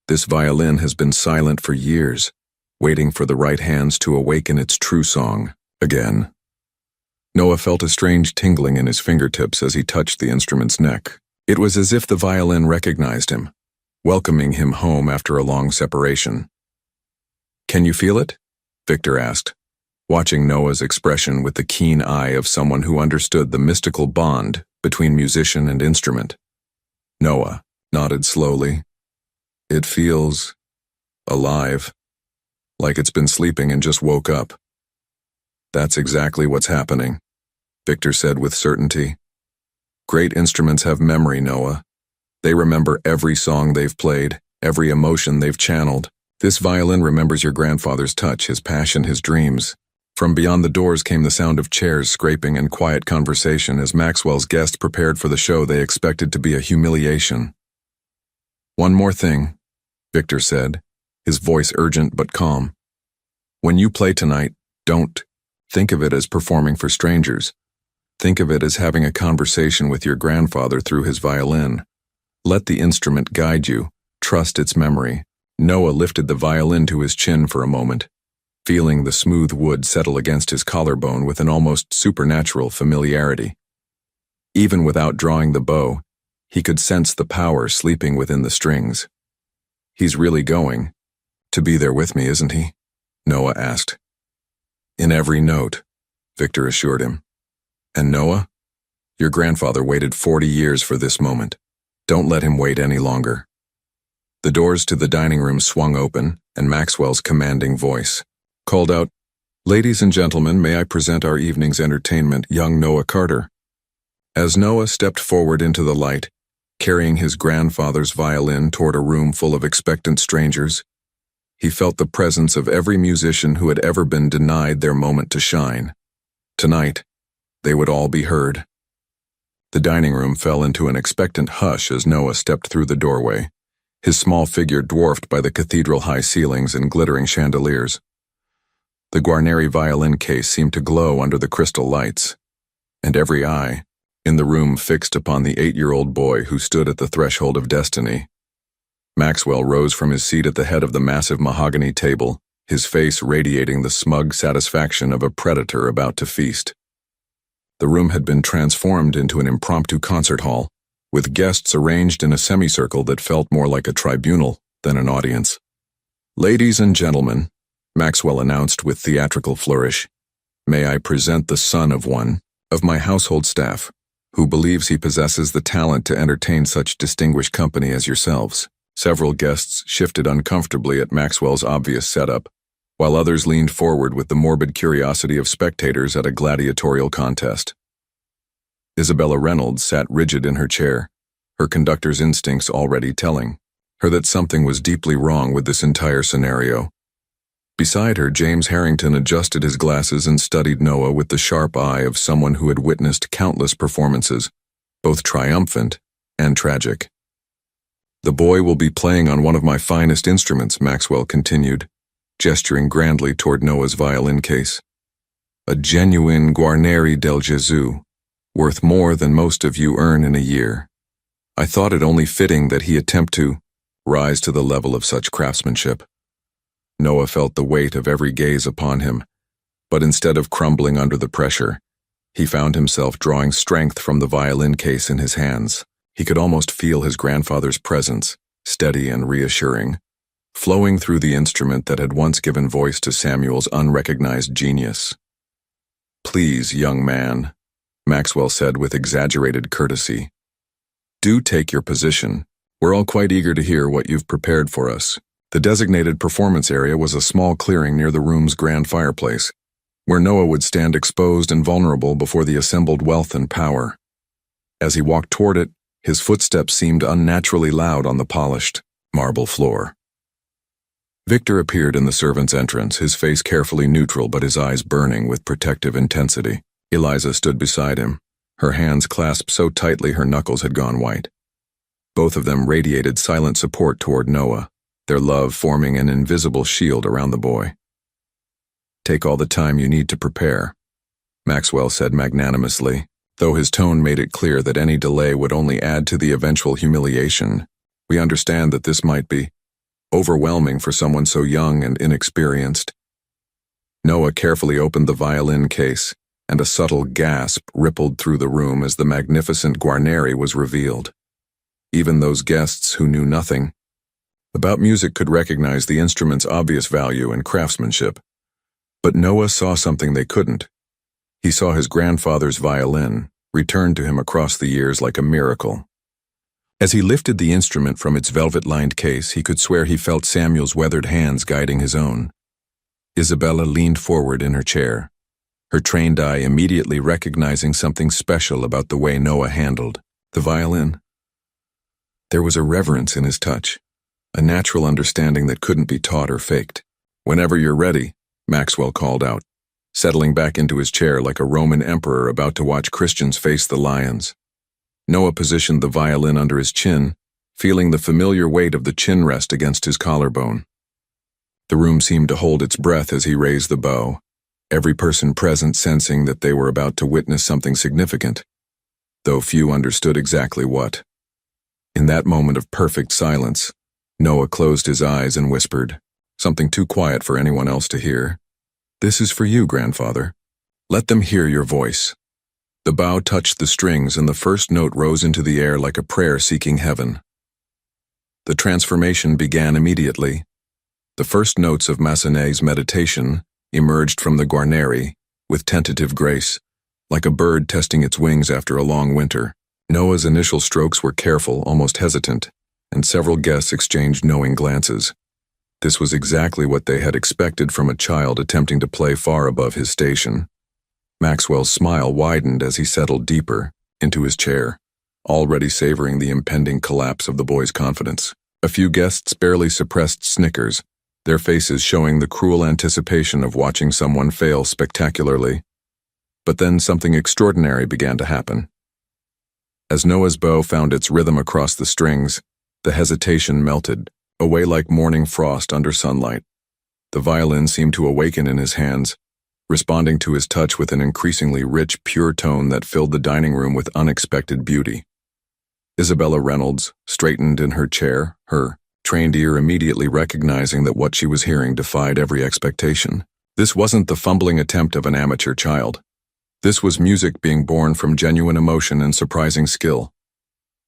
This violin has been silent for years, waiting for the right hands to awaken its true song again. Noah felt a strange tingling in his fingertips as he touched the instrument's neck. It was as if the violin recognized him, welcoming him home after a long separation. Can you feel it? Victor asked, watching Noah's expression with the keen eye of someone who understood the mystical bond between musician and instrument. Noah nodded slowly. It feels alive, like it's been sleeping and just woke up. That's exactly what's happening, Victor said with certainty. Great instruments have memory, Noah. They remember every song they've played, every emotion they've channeled. This violin remembers your grandfather's touch, his passion, his dreams. From beyond the doors came the sound of chairs scraping and quiet conversation as Maxwell's guests prepared for the show they expected to be a humiliation. One more thing, Victor said, his voice urgent but calm. When you play tonight, don't think of it as performing for strangers. Think of it as having a conversation with your grandfather through his violin. Let the instrument guide you. Trust its memory. Noah lifted the violin to his chin for a moment, feeling the smooth wood settle against his collarbone with an almost supernatural familiarity. Even without drawing the bow, he could sense the power sleeping within the strings. He's really going to be there with me, isn't he? Noah asked. In every note, Victor assured him. And Noah, your grandfather waited 40 years for this moment. Don't let him wait any longer. The doors to the dining room swung open, and Maxwell's commanding voice called out, Ladies and gentlemen, may I present our evening's entertainment, young Noah Carter. As Noah stepped forward into the light, carrying his grandfather's violin toward a room full of expectant strangers, he felt the presence of every musician who had ever been denied their moment to shine. Tonight, they would all be heard. The dining room fell into an expectant hush as Noah stepped through the doorway, his small figure dwarfed by the cathedral-high ceilings and glittering chandeliers. The Guarneri violin case seemed to glow under the crystal lights, and every eye in the room fixed upon the 8-year-old boy who stood at the threshold of destiny. Maxwell rose from his seat at the head of the massive mahogany table, his face radiating the smug satisfaction of a predator about to feast. The room had been transformed into an impromptu concert hall, with guests arranged in a semicircle that felt more like a tribunal than an audience. Ladies and gentlemen, Maxwell announced with theatrical flourish, may I present the son of one of my household staff, who believes he possesses the talent to entertain such distinguished company as yourselves. Several guests shifted uncomfortably at Maxwell's obvious setup, while others leaned forward with the morbid curiosity of spectators at a gladiatorial contest. Isabella Reynolds sat rigid in her chair, her conductor's instincts already telling her that something was deeply wrong with this entire scenario. Beside her, James Harrington adjusted his glasses and studied Noah with the sharp eye of someone who had witnessed countless performances, both triumphant and tragic. The boy will be playing on one of my finest instruments, Maxwell continued, gesturing grandly toward Noah's violin case. A genuine Guarneri del Gesù, worth more than most of you earn in a year. I thought it only fitting that he attempt to rise to the level of such craftsmanship. Noah felt the weight of every gaze upon him, but instead of crumbling under the pressure, he found himself drawing strength from the violin case in his hands. He could almost feel his grandfather's presence, steady and reassuring, flowing through the instrument that had once given voice to Samuel's unrecognized genius. "Please, young man," Maxwell said with exaggerated courtesy, "do take your position. We're all quite eager to hear what you've prepared for us." The designated performance area was a small clearing near the room's grand fireplace, where Noah would stand exposed and vulnerable before the assembled wealth and power. As he walked toward it, his footsteps seemed unnaturally loud on the polished marble floor. Victor appeared in the servant's entrance, his face carefully neutral but his eyes burning with protective intensity. Eliza stood beside him, her hands clasped so tightly her knuckles had gone white. Both of them radiated silent support toward Noah, their love forming an invisible shield around the boy. "Take all the time you need to prepare," Maxwell said magnanimously, though his tone made it clear that any delay would only add to the eventual humiliation. "We understand that this might be overwhelming for someone so young and inexperienced." Noah carefully opened the violin case, and a subtle gasp rippled through the room as the magnificent Guarneri was revealed. Even those guests who knew nothing about music could recognize the instrument's obvious value and craftsmanship. But Noah saw something they couldn't. He saw his grandfather's violin, returned to him across the years like a miracle. As he lifted the instrument from its velvet-lined case, he could swear he felt Samuel's weathered hands guiding his own. Isabella leaned forward in her chair, her trained eye immediately recognizing something special about the way Noah handled the violin. There was a reverence in his touch, a natural understanding that couldn't be taught or faked. "Whenever you're ready," Maxwell called out, settling back into his chair like a Roman emperor about to watch Christians face the lions. Noah positioned the violin under his chin, feeling the familiar weight of the chin rest against his collarbone. The room seemed to hold its breath as he raised the bow, every person present sensing that they were about to witness something significant, though few understood exactly what. In that moment of perfect silence, Noah closed his eyes and whispered, something too quiet for anyone else to hear, "This is for you, grandfather. Let them hear your voice." The bow touched the strings and the first note rose into the air like a prayer seeking heaven. The transformation began immediately. The first notes of Massenet's meditation emerged from the Guarneri with tentative grace, like a bird testing its wings after a long winter. Noah's initial strokes were careful, almost hesitant, and several guests exchanged knowing glances. This was exactly what they had expected from a child attempting to play far above his station. Maxwell's smile widened as he settled deeper into his chair, already savoring the impending collapse of the boy's confidence. A few guests barely suppressed snickers, their faces showing the cruel anticipation of watching someone fail spectacularly. But then something extraordinary began to happen. As Noah's bow found its rhythm across the strings, the hesitation melted, away like morning frost under sunlight. The violin seemed to awaken in his hands, responding to his touch with an increasingly rich, pure tone that filled the dining room with unexpected beauty. Isabella Reynolds straightened in her chair, her trained ear immediately recognizing that what she was hearing defied every expectation. This wasn't the fumbling attempt of an amateur child. This was music being born from genuine emotion and surprising skill.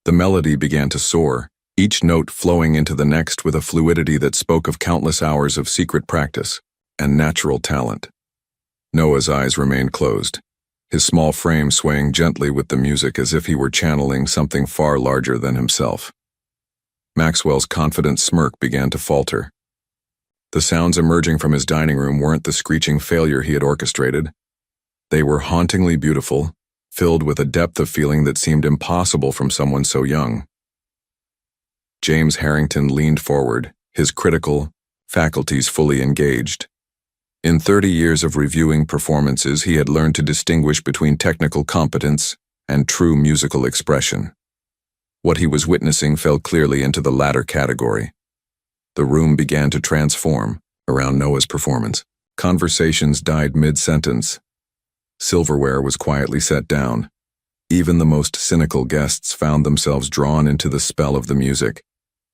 The melody began to soar, each note flowing into the next with a fluidity that spoke of countless hours of secret practice and natural talent. Noah's eyes remained closed, his small frame swaying gently with the music as if he were channeling something far larger than himself. Maxwell's confident smirk began to falter. The sounds emerging from his dining room weren't the screeching failure he had orchestrated. They were hauntingly beautiful, filled with a depth of feeling that seemed impossible from someone so young. James Harrington leaned forward, his critical faculties fully engaged. In 30 years of reviewing performances, he had learned to distinguish between technical competence and true musical expression. What he was witnessing fell clearly into the latter category. The room began to transform around Noah's performance. Conversations died mid-sentence. Silverware was quietly set down. Even the most cynical guests found themselves drawn into the spell of the music,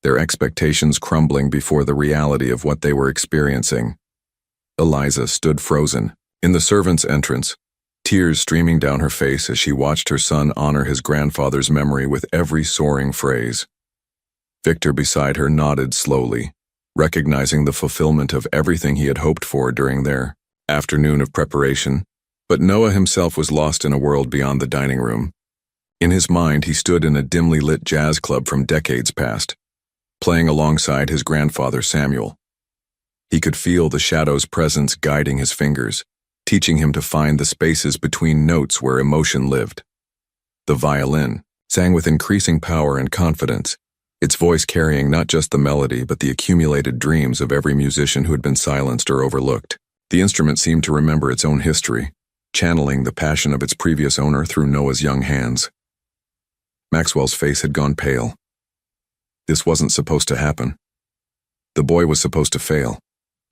their expectations crumbling before the reality of what they were experiencing. Eliza stood frozen, in the servants' entrance, tears streaming down her face as she watched her son honor his grandfather's memory with every soaring phrase. Victor beside her nodded slowly, recognizing the fulfillment of everything he had hoped for during their afternoon of preparation, but Noah himself was lost in a world beyond the dining room. In his mind, he stood in a dimly lit jazz club from decades past, playing alongside his grandfather Samuel. He could feel the shadow's presence guiding his fingers, teaching him to find the spaces between notes where emotion lived. The violin sang with increasing power and confidence, its voice carrying not just the melody but the accumulated dreams of every musician who had been silenced or overlooked. The instrument seemed to remember its own history, channeling the passion of its previous owner through Noah's young hands. Maxwell's face had gone pale. This wasn't supposed to happen. The boy was supposed to fail,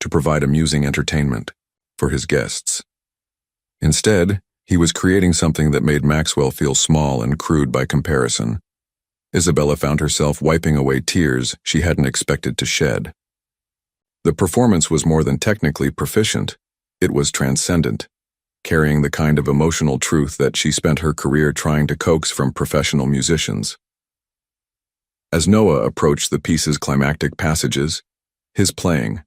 to provide amusing entertainment for his guests. Instead, he was creating something that made Maxwell feel small and crude by comparison. Isabella found herself wiping away tears she hadn't expected to shed. The performance was more than technically proficient. It was transcendent, carrying the kind of emotional truth that she spent her career trying to coax from professional musicians. As Noah approached the piece's climactic passages, his playing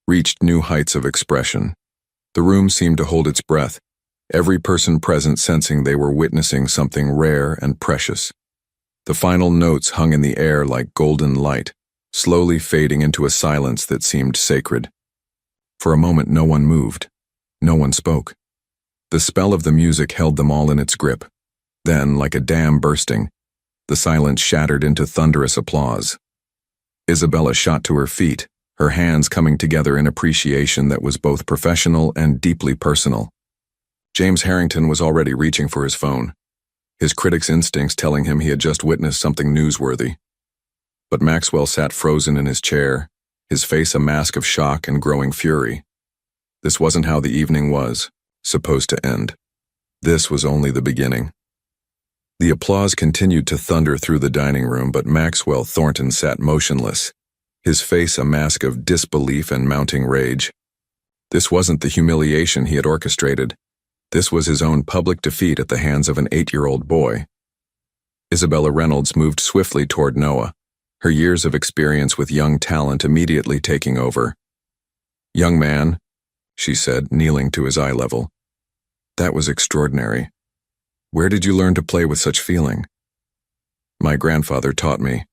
reached new heights of expression. The room seemed to hold its breath, every person present sensing they were witnessing something rare and precious. The final notes hung in the air like golden light, slowly fading into a silence that seemed sacred. For a moment, no one moved. No one spoke. The spell of the music held them all in its grip. Then, like a dam bursting, the silence shattered into thunderous applause. Isabella shot to her feet, her hands coming together in appreciation that was both professional and deeply personal. James Harrington was already reaching for his phone, his critic's instincts telling him he had just witnessed something newsworthy. But Maxwell sat frozen in his chair, his face a mask of shock and growing fury. This wasn't how the evening was supposed to end. This was only the beginning. The applause continued to thunder through the dining room, but Maxwell Thornton sat motionless, his face a mask of disbelief and mounting rage. This wasn't the humiliation he had orchestrated. This was his own public defeat at the hands of an 8-year-old boy. Isabella Reynolds moved swiftly toward Noah, her years of experience with young talent immediately taking over. "Young man," she said, kneeling to his eye level, "that was extraordinary. Where did you learn to play with such feeling?" "My grandfather taught me,"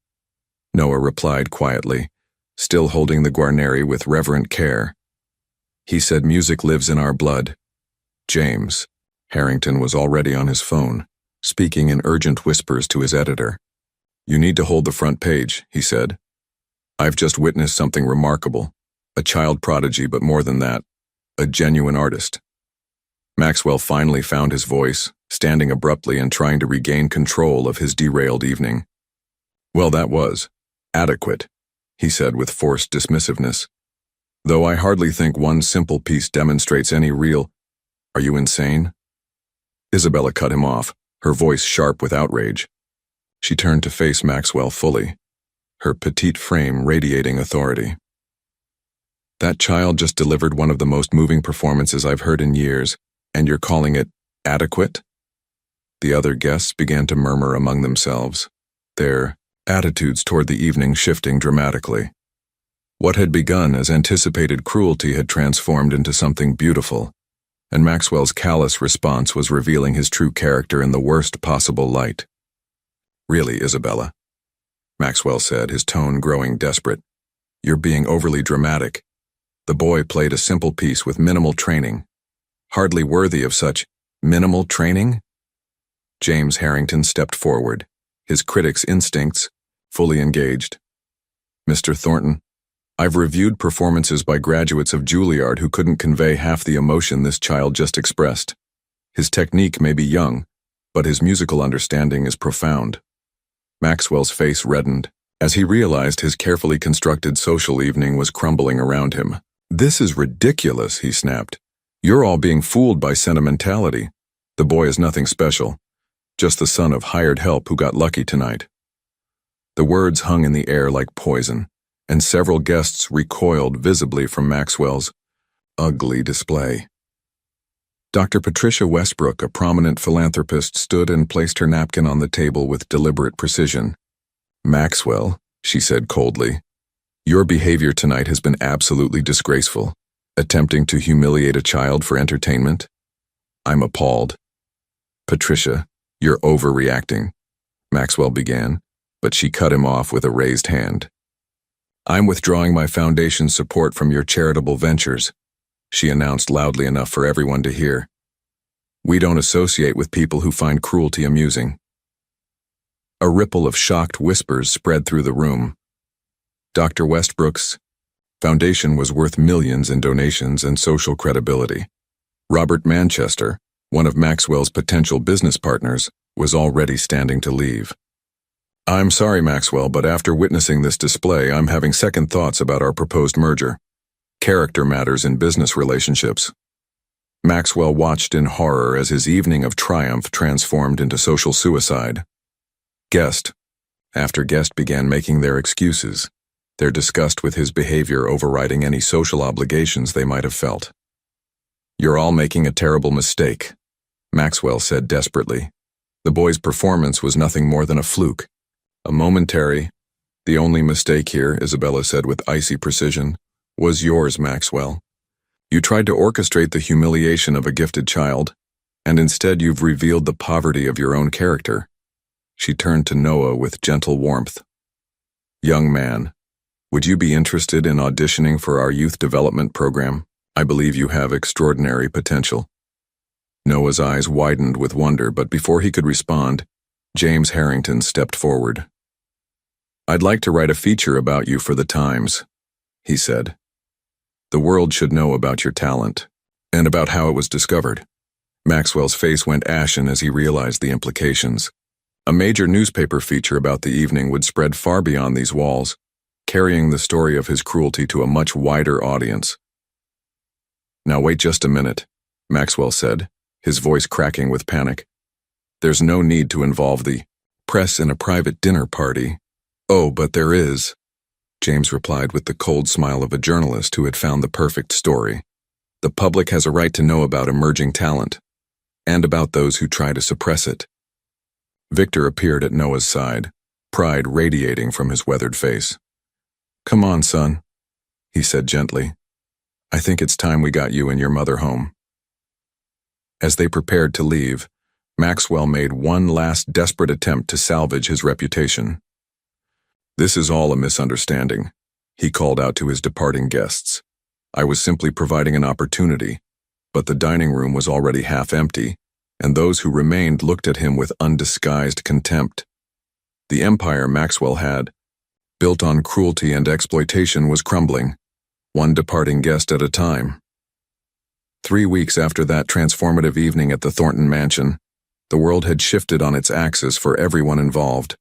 Noah replied quietly, still holding the guarneri with reverent care. "He said music lives in our blood." James Harrington was already on his phone, speaking in urgent whispers to his editor. "You need to hold the front page," he said. "I've just witnessed something remarkable. A child prodigy, but more than that, a genuine artist." Maxwell finally found his voice, standing abruptly and trying to regain control of his derailed evening. "Well, that was adequate," he said with forced dismissiveness. "Though I hardly think one simple piece demonstrates any real—" "Are you insane?" Isabella cut him off, her voice sharp with outrage. She turned to face Maxwell fully, her petite frame radiating authority. "That child just delivered one of the most moving performances I've heard in years, and you're calling it adequate?" The other guests began to murmur among themselves, their attitudes toward the evening shifting dramatically. What had begun as anticipated cruelty had transformed into something beautiful, and Maxwell's callous response was revealing his true character in the worst possible light. "Really, Isabella," Maxwell said, his tone growing desperate, "you're being overly dramatic. The boy played a simple piece with minimal training. Hardly worthy of such minimal training?" James Harrington stepped forward, his critic's instincts fully engaged. "Mr. Thornton, I've reviewed performances by graduates of Juilliard who couldn't convey half the emotion this child just expressed. His technique may be young, but his musical understanding is profound." Maxwell's face reddened, as he realized his carefully constructed social evening was crumbling around him. "This is ridiculous," he snapped. "You're all being fooled by sentimentality. The boy is nothing special, just the son of hired help who got lucky tonight." The words hung in the air like poison, and several guests recoiled visibly from Maxwell's ugly display. Dr. Patricia Westbrook, a prominent philanthropist, stood and placed her napkin on the table with deliberate precision. "Maxwell," she said coldly, "your behavior tonight has been absolutely disgraceful. Attempting to humiliate a child for entertainment? I'm appalled." "Patricia, you're overreacting," Maxwell began, but she cut him off with a raised hand. "I'm withdrawing my foundation's support from your charitable ventures," she announced loudly enough for everyone to hear. "We don't associate with people who find cruelty amusing." A ripple of shocked whispers spread through the room. Dr. Westbrook's foundation was worth millions in donations and social credibility. Robert Manchester, one of Maxwell's potential business partners, was already standing to leave. "I'm sorry, Maxwell, but after witnessing this display, I'm having second thoughts about our proposed merger. Character matters in business relationships." Maxwell watched in horror as his evening of triumph transformed into social suicide. Guest after guest began making their excuses, their disgust with his behavior overriding any social obligations they might have felt. "You're all making a terrible mistake," Maxwell said desperately. "The boy's performance was nothing more than a fluke. A momentary. The only mistake here," Isabella said with icy precision, "was yours, Maxwell. You tried to orchestrate the humiliation of a gifted child, and instead you've revealed the poverty of your own character." She turned to Noah with gentle warmth. "Young man, would you be interested in auditioning for our youth development program? I believe you have extraordinary potential." Noah's eyes widened with wonder, but before he could respond, James Harrington stepped forward. "I'd like to write a feature about you for the Times," he said. "The world should know about your talent, and about how it was discovered." Maxwell's face went ashen as he realized the implications. A major newspaper feature about the evening would spread far beyond these walls, carrying the story of his cruelty to a much wider audience. "Now wait just a minute," Maxwell said, his voice cracking with panic. "There's no need to involve the press in a private dinner party." "Oh, but there is," James replied with the cold smile of a journalist who had found the perfect story. "The public has a right to know about emerging talent, and about those who try to suppress it." Victor appeared at Noah's side, pride radiating from his weathered face. "Come on, son," he said gently. "I think it's time we got you and your mother home." As they prepared to leave, Maxwell made one last desperate attempt to salvage his reputation. "This is all a misunderstanding," he called out to his departing guests. "I was simply providing an opportunity, but the dining room was already half empty, and those who remained looked at him with undisguised contempt. The empire Maxwell had, built on cruelty and exploitation, was crumbling, one departing guest at a time. 3 weeks after that transformative evening at the Thornton Mansion, the world had shifted on its axis for everyone involved.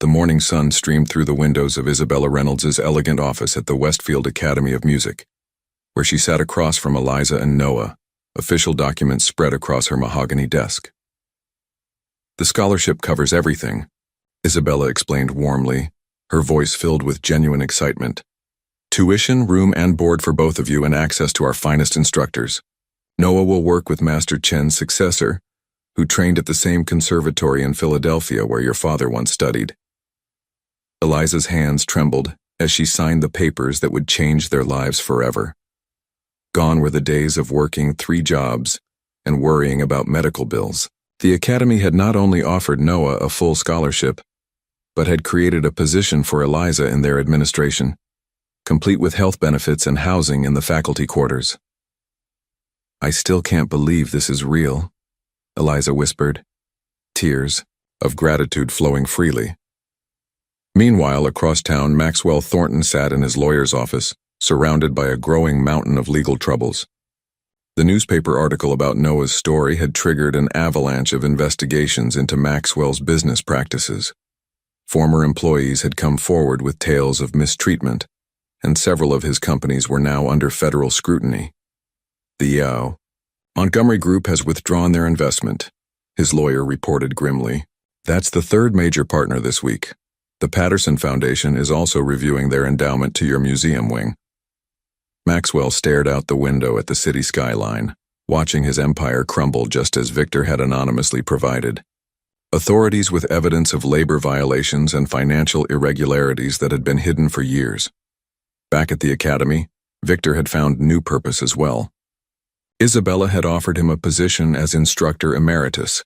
The morning sun streamed through the windows of Isabella Reynolds's elegant office at the Westfield Academy of Music, where she sat across from Eliza and Noah, official documents spread across her mahogany desk. "The scholarship covers everything," Isabella explained warmly, her voice filled with genuine excitement. "Tuition, room, and board for both of you, and access to our finest instructors. Noah will work with Master Chen's successor, who trained at the same conservatory in Philadelphia where your father once studied." Eliza's hands trembled as she signed the papers that would change their lives forever. Gone were the days of working 3 jobs and worrying about medical bills. The academy had not only offered Noah a full scholarship, but had created a position for Eliza in their administration, complete with health benefits and housing in the faculty quarters. "I still can't believe this is real," Eliza whispered, tears of gratitude flowing freely. Meanwhile, across town, Maxwell Thornton sat in his lawyer's office, surrounded by a growing mountain of legal troubles. The newspaper article about Noah's story had triggered an avalanche of investigations into Maxwell's business practices. Former employees had come forward with tales of mistreatment, and several of his companies were now under federal scrutiny. "The Montgomery Group has withdrawn their investment," his lawyer reported grimly. "That's the 3rd major partner this week. The Patterson Foundation is also reviewing their endowment to your museum wing. Maxwell stared out the window at the city skyline, watching his empire crumble just as Victor had anonymously provided. Authorities with evidence of labor violations and financial irregularities that had been hidden for years. Back at the academy, Victor had found new purpose as well. Isabella had offered him a position as instructor emeritus,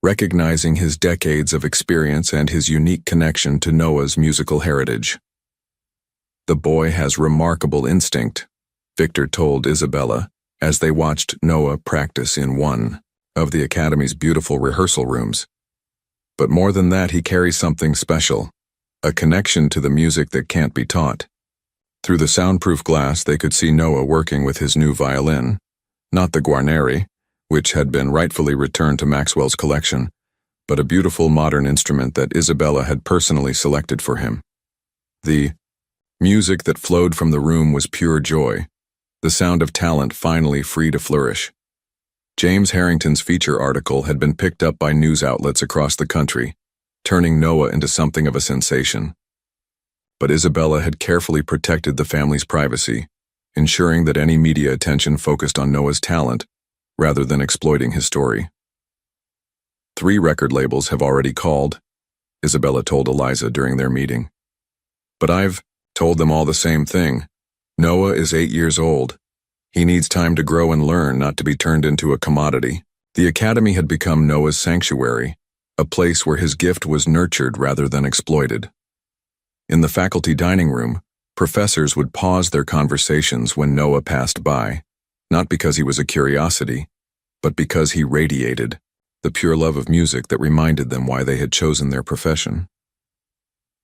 recognizing his decades of experience and his unique connection to Noah's musical heritage. "The boy has remarkable instinct," Victor told Isabella as they watched Noah practice in one of the academy's beautiful rehearsal rooms. "But more than that, he carries something special, a connection to the music that can't be taught." Through the soundproof glass, they could see Noah working with his new violin, not the Guarneri, which had been rightfully returned to Maxwell's collection, but a beautiful modern instrument that Isabella had personally selected for him. The music that flowed from the room was pure joy, the sound of talent finally free to flourish. James Harrington's feature article had been picked up by news outlets across the country, turning Noah into something of a sensation. But Isabella had carefully protected the family's privacy, ensuring that any media attention focused on Noah's talent rather than exploiting his story. "3 record labels have already called," Isabella told Eliza during their meeting. "But I've told them all the same thing. Noah is 8 years old. He needs time to grow and learn, not to be turned into a commodity." The academy had become Noah's sanctuary, a place where his gift was nurtured rather than exploited. In the faculty dining room, professors would pause their conversations when Noah passed by, not because he was a curiosity, but because he radiated the pure love of music that reminded them why they had chosen their profession.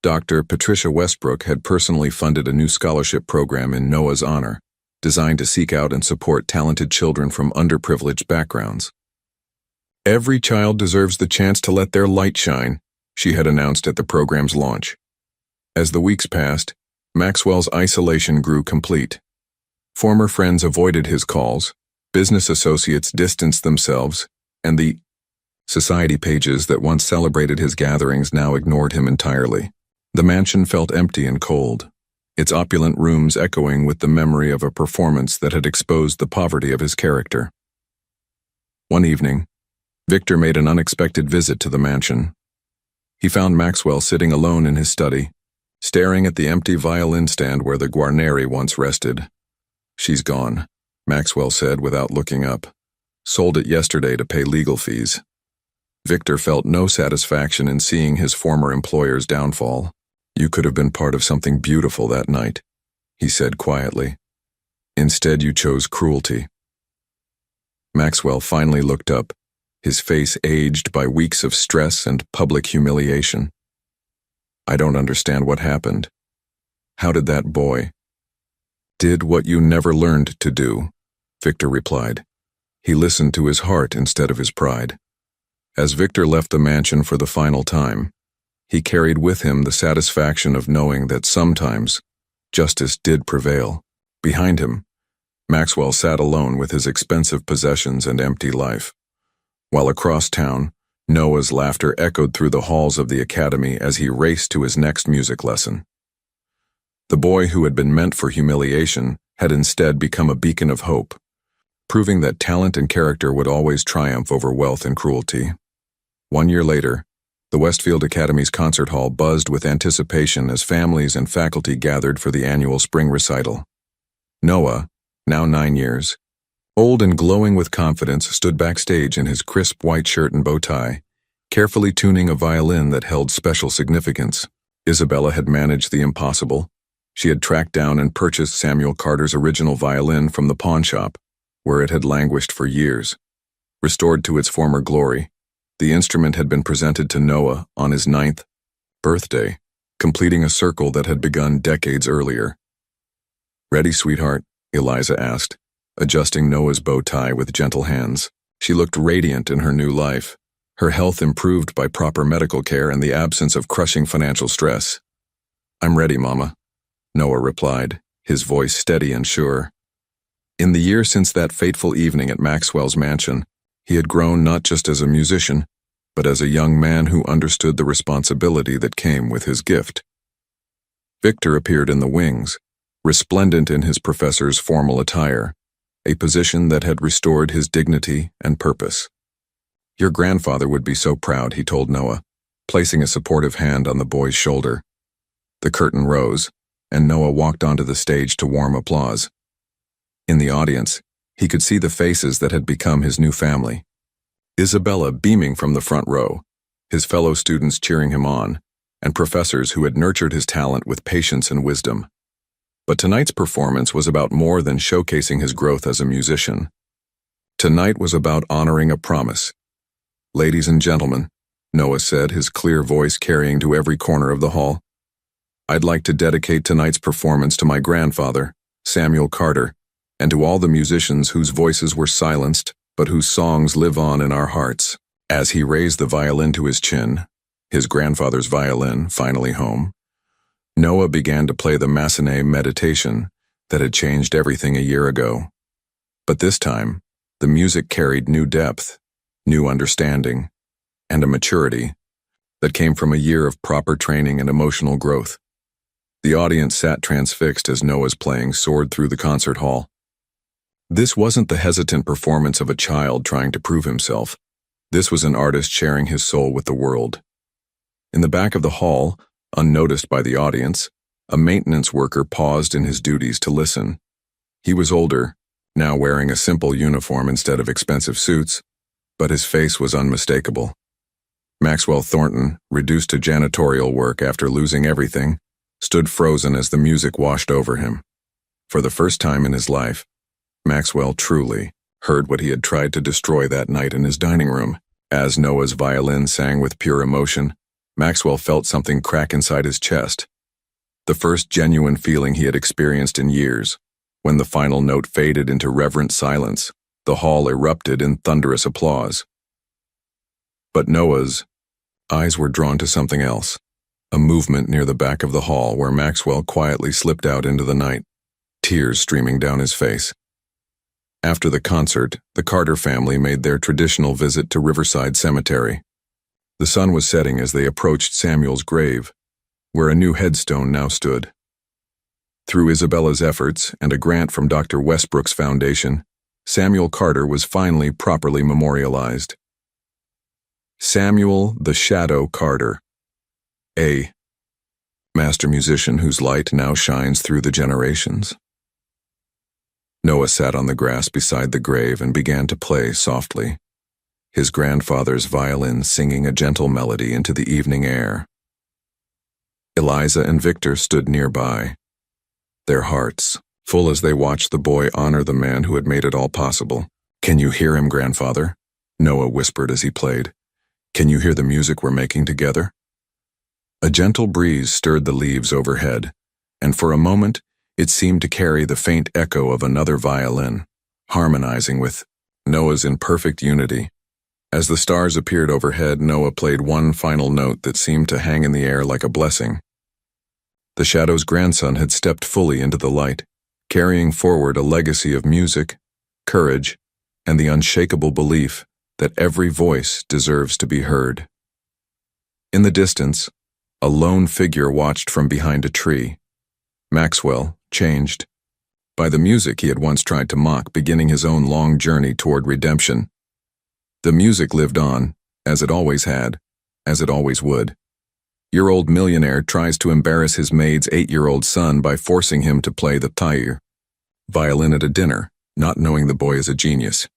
Dr. Patricia Westbrook had personally funded a new scholarship program in Noah's honor, designed to seek out and support talented children from underprivileged backgrounds. "Every child deserves the chance to let their light shine," she had announced at the program's launch. As the weeks passed, Maxwell's isolation grew complete. Former friends avoided his calls, business associates distanced themselves, and the society pages that once celebrated his gatherings now ignored him entirely. The mansion felt empty and cold, its opulent rooms echoing with the memory of a performance that had exposed the poverty of his character. One evening, Victor made an unexpected visit to the mansion. He found Maxwell sitting alone in his study, staring at the empty violin stand where the Guarneri once rested. "She's gone," Maxwell said without looking up. "Sold it yesterday to pay legal fees." Victor felt no satisfaction in seeing his former employer's downfall. "You could have been part of something beautiful that night," he said quietly. "Instead, you chose cruelty." Maxwell finally looked up, his face aged by weeks of stress and public humiliation. "I don't understand what happened. How did that boy?" "Did what you never learned to do," Victor replied. He listened to his heart instead of his pride. As Victor left the mansion for the final time, he carried with him the satisfaction of knowing that sometimes justice did prevail. Behind him, Maxwell sat alone with his expensive possessions and empty life, while across town, Noah's laughter echoed through the halls of the academy as he raced to his next music lesson. The boy who had been meant for humiliation had instead become a beacon of hope, proving that talent and character would always triumph over wealth and cruelty. 1 year later, the Westfield Academy's concert hall buzzed with anticipation as families and faculty gathered for the annual spring recital. Noah, now 9 years, old and glowing with confidence, stood backstage in his crisp white shirt and bow tie, carefully tuning a violin that held special significance. Isabella had managed the impossible. She had tracked down and purchased Samuel Carter's original violin from the pawn shop, where it had languished for years. Restored to its former glory, the instrument had been presented to Noah on his 9th birthday, completing a circle that had begun decades earlier. "Ready, sweetheart?" Eliza asked, adjusting Noah's bow tie with gentle hands. She looked radiant in her new life, her health improved by proper medical care and the absence of crushing financial stress. "I'm ready, Mama," Noah replied, his voice steady and sure. In the year since that fateful evening at Maxwell's mansion, he had grown not just as a musician, but as a young man who understood the responsibility that came with his gift. Victor appeared in the wings, resplendent in his professor's formal attire, a position that had restored his dignity and purpose. "Your grandfather would be so proud," he told Noah, placing a supportive hand on the boy's shoulder. The curtain rose, and Noah walked onto the stage to warm applause. In the audience, he could see the faces that had become his new family. Isabella beaming from the front row, his fellow students cheering him on, and professors who had nurtured his talent with patience and wisdom. But tonight's performance was about more than showcasing his growth as a musician. Tonight was about honoring a promise. "Ladies and gentlemen," Noah said, his clear voice carrying to every corner of the hall, "I'd like to dedicate tonight's performance to my grandfather, Samuel Carter, and to all the musicians whose voices were silenced, but whose songs live on in our hearts." As he raised the violin to his chin, his grandfather's violin finally home, Noah began to play the Massenet meditation that had changed everything a year ago. But this time, the music carried new depth, new understanding, and a maturity that came from a year of proper training and emotional growth. The audience sat transfixed as Noah's playing soared through the concert hall. This wasn't the hesitant performance of a child trying to prove himself. This was an artist sharing his soul with the world. In the back of the hall, unnoticed by the audience, a maintenance worker paused in his duties to listen. He was older, now wearing a simple uniform instead of expensive suits, but his face was unmistakable. Maxwell Thornton, reduced to janitorial work after losing everything, stood frozen as the music washed over him. For the first time in his life, Maxwell truly heard what he had tried to destroy that night in his dining room. As Noah's violin sang with pure emotion, Maxwell felt something crack inside his chest. The first genuine feeling he had experienced in years. When the final note faded into reverent silence, the hall erupted in thunderous applause. But Noah's eyes were drawn to something else, a movement near the back of the hall where Maxwell quietly slipped out into the night, tears streaming down his face. After the concert, the Carter family made their traditional visit to Riverside Cemetery. The sun was setting as they approached Samuel's grave, where a new headstone now stood. Through Isabella's efforts and a grant from Dr. Westbrook's foundation, Samuel Carter was finally properly memorialized. Samuel the Shadow Carter, a master musician whose light now shines through the generations. Noah sat on the grass beside the grave and began to play softly, his grandfather's violin singing a gentle melody into the evening air. Eliza and Victor stood nearby, their hearts full as they watched the boy honor the man who had made it all possible. "Can you hear him, grandfather?" Noah whispered as he played. "Can you hear the music we're making together?" A gentle breeze stirred the leaves overhead, and for a moment, it seemed to carry the faint echo of another violin, harmonizing with Noah's in perfect unity. As the stars appeared overhead, Noah played one final note that seemed to hang in the air like a blessing. The Shadow's grandson had stepped fully into the light, carrying forward a legacy of music, courage, and the unshakable belief that every voice deserves to be heard. In the distance, a lone figure watched from behind a tree. Maxwell, changed by the music he had once tried to mock, beginning his own long journey toward redemption. The music lived on, as it always had, as it always would. Your old millionaire tries to embarrass his maid's 8-year-old son by forcing him to play the tayir violin at a dinner, not knowing the boy is a genius.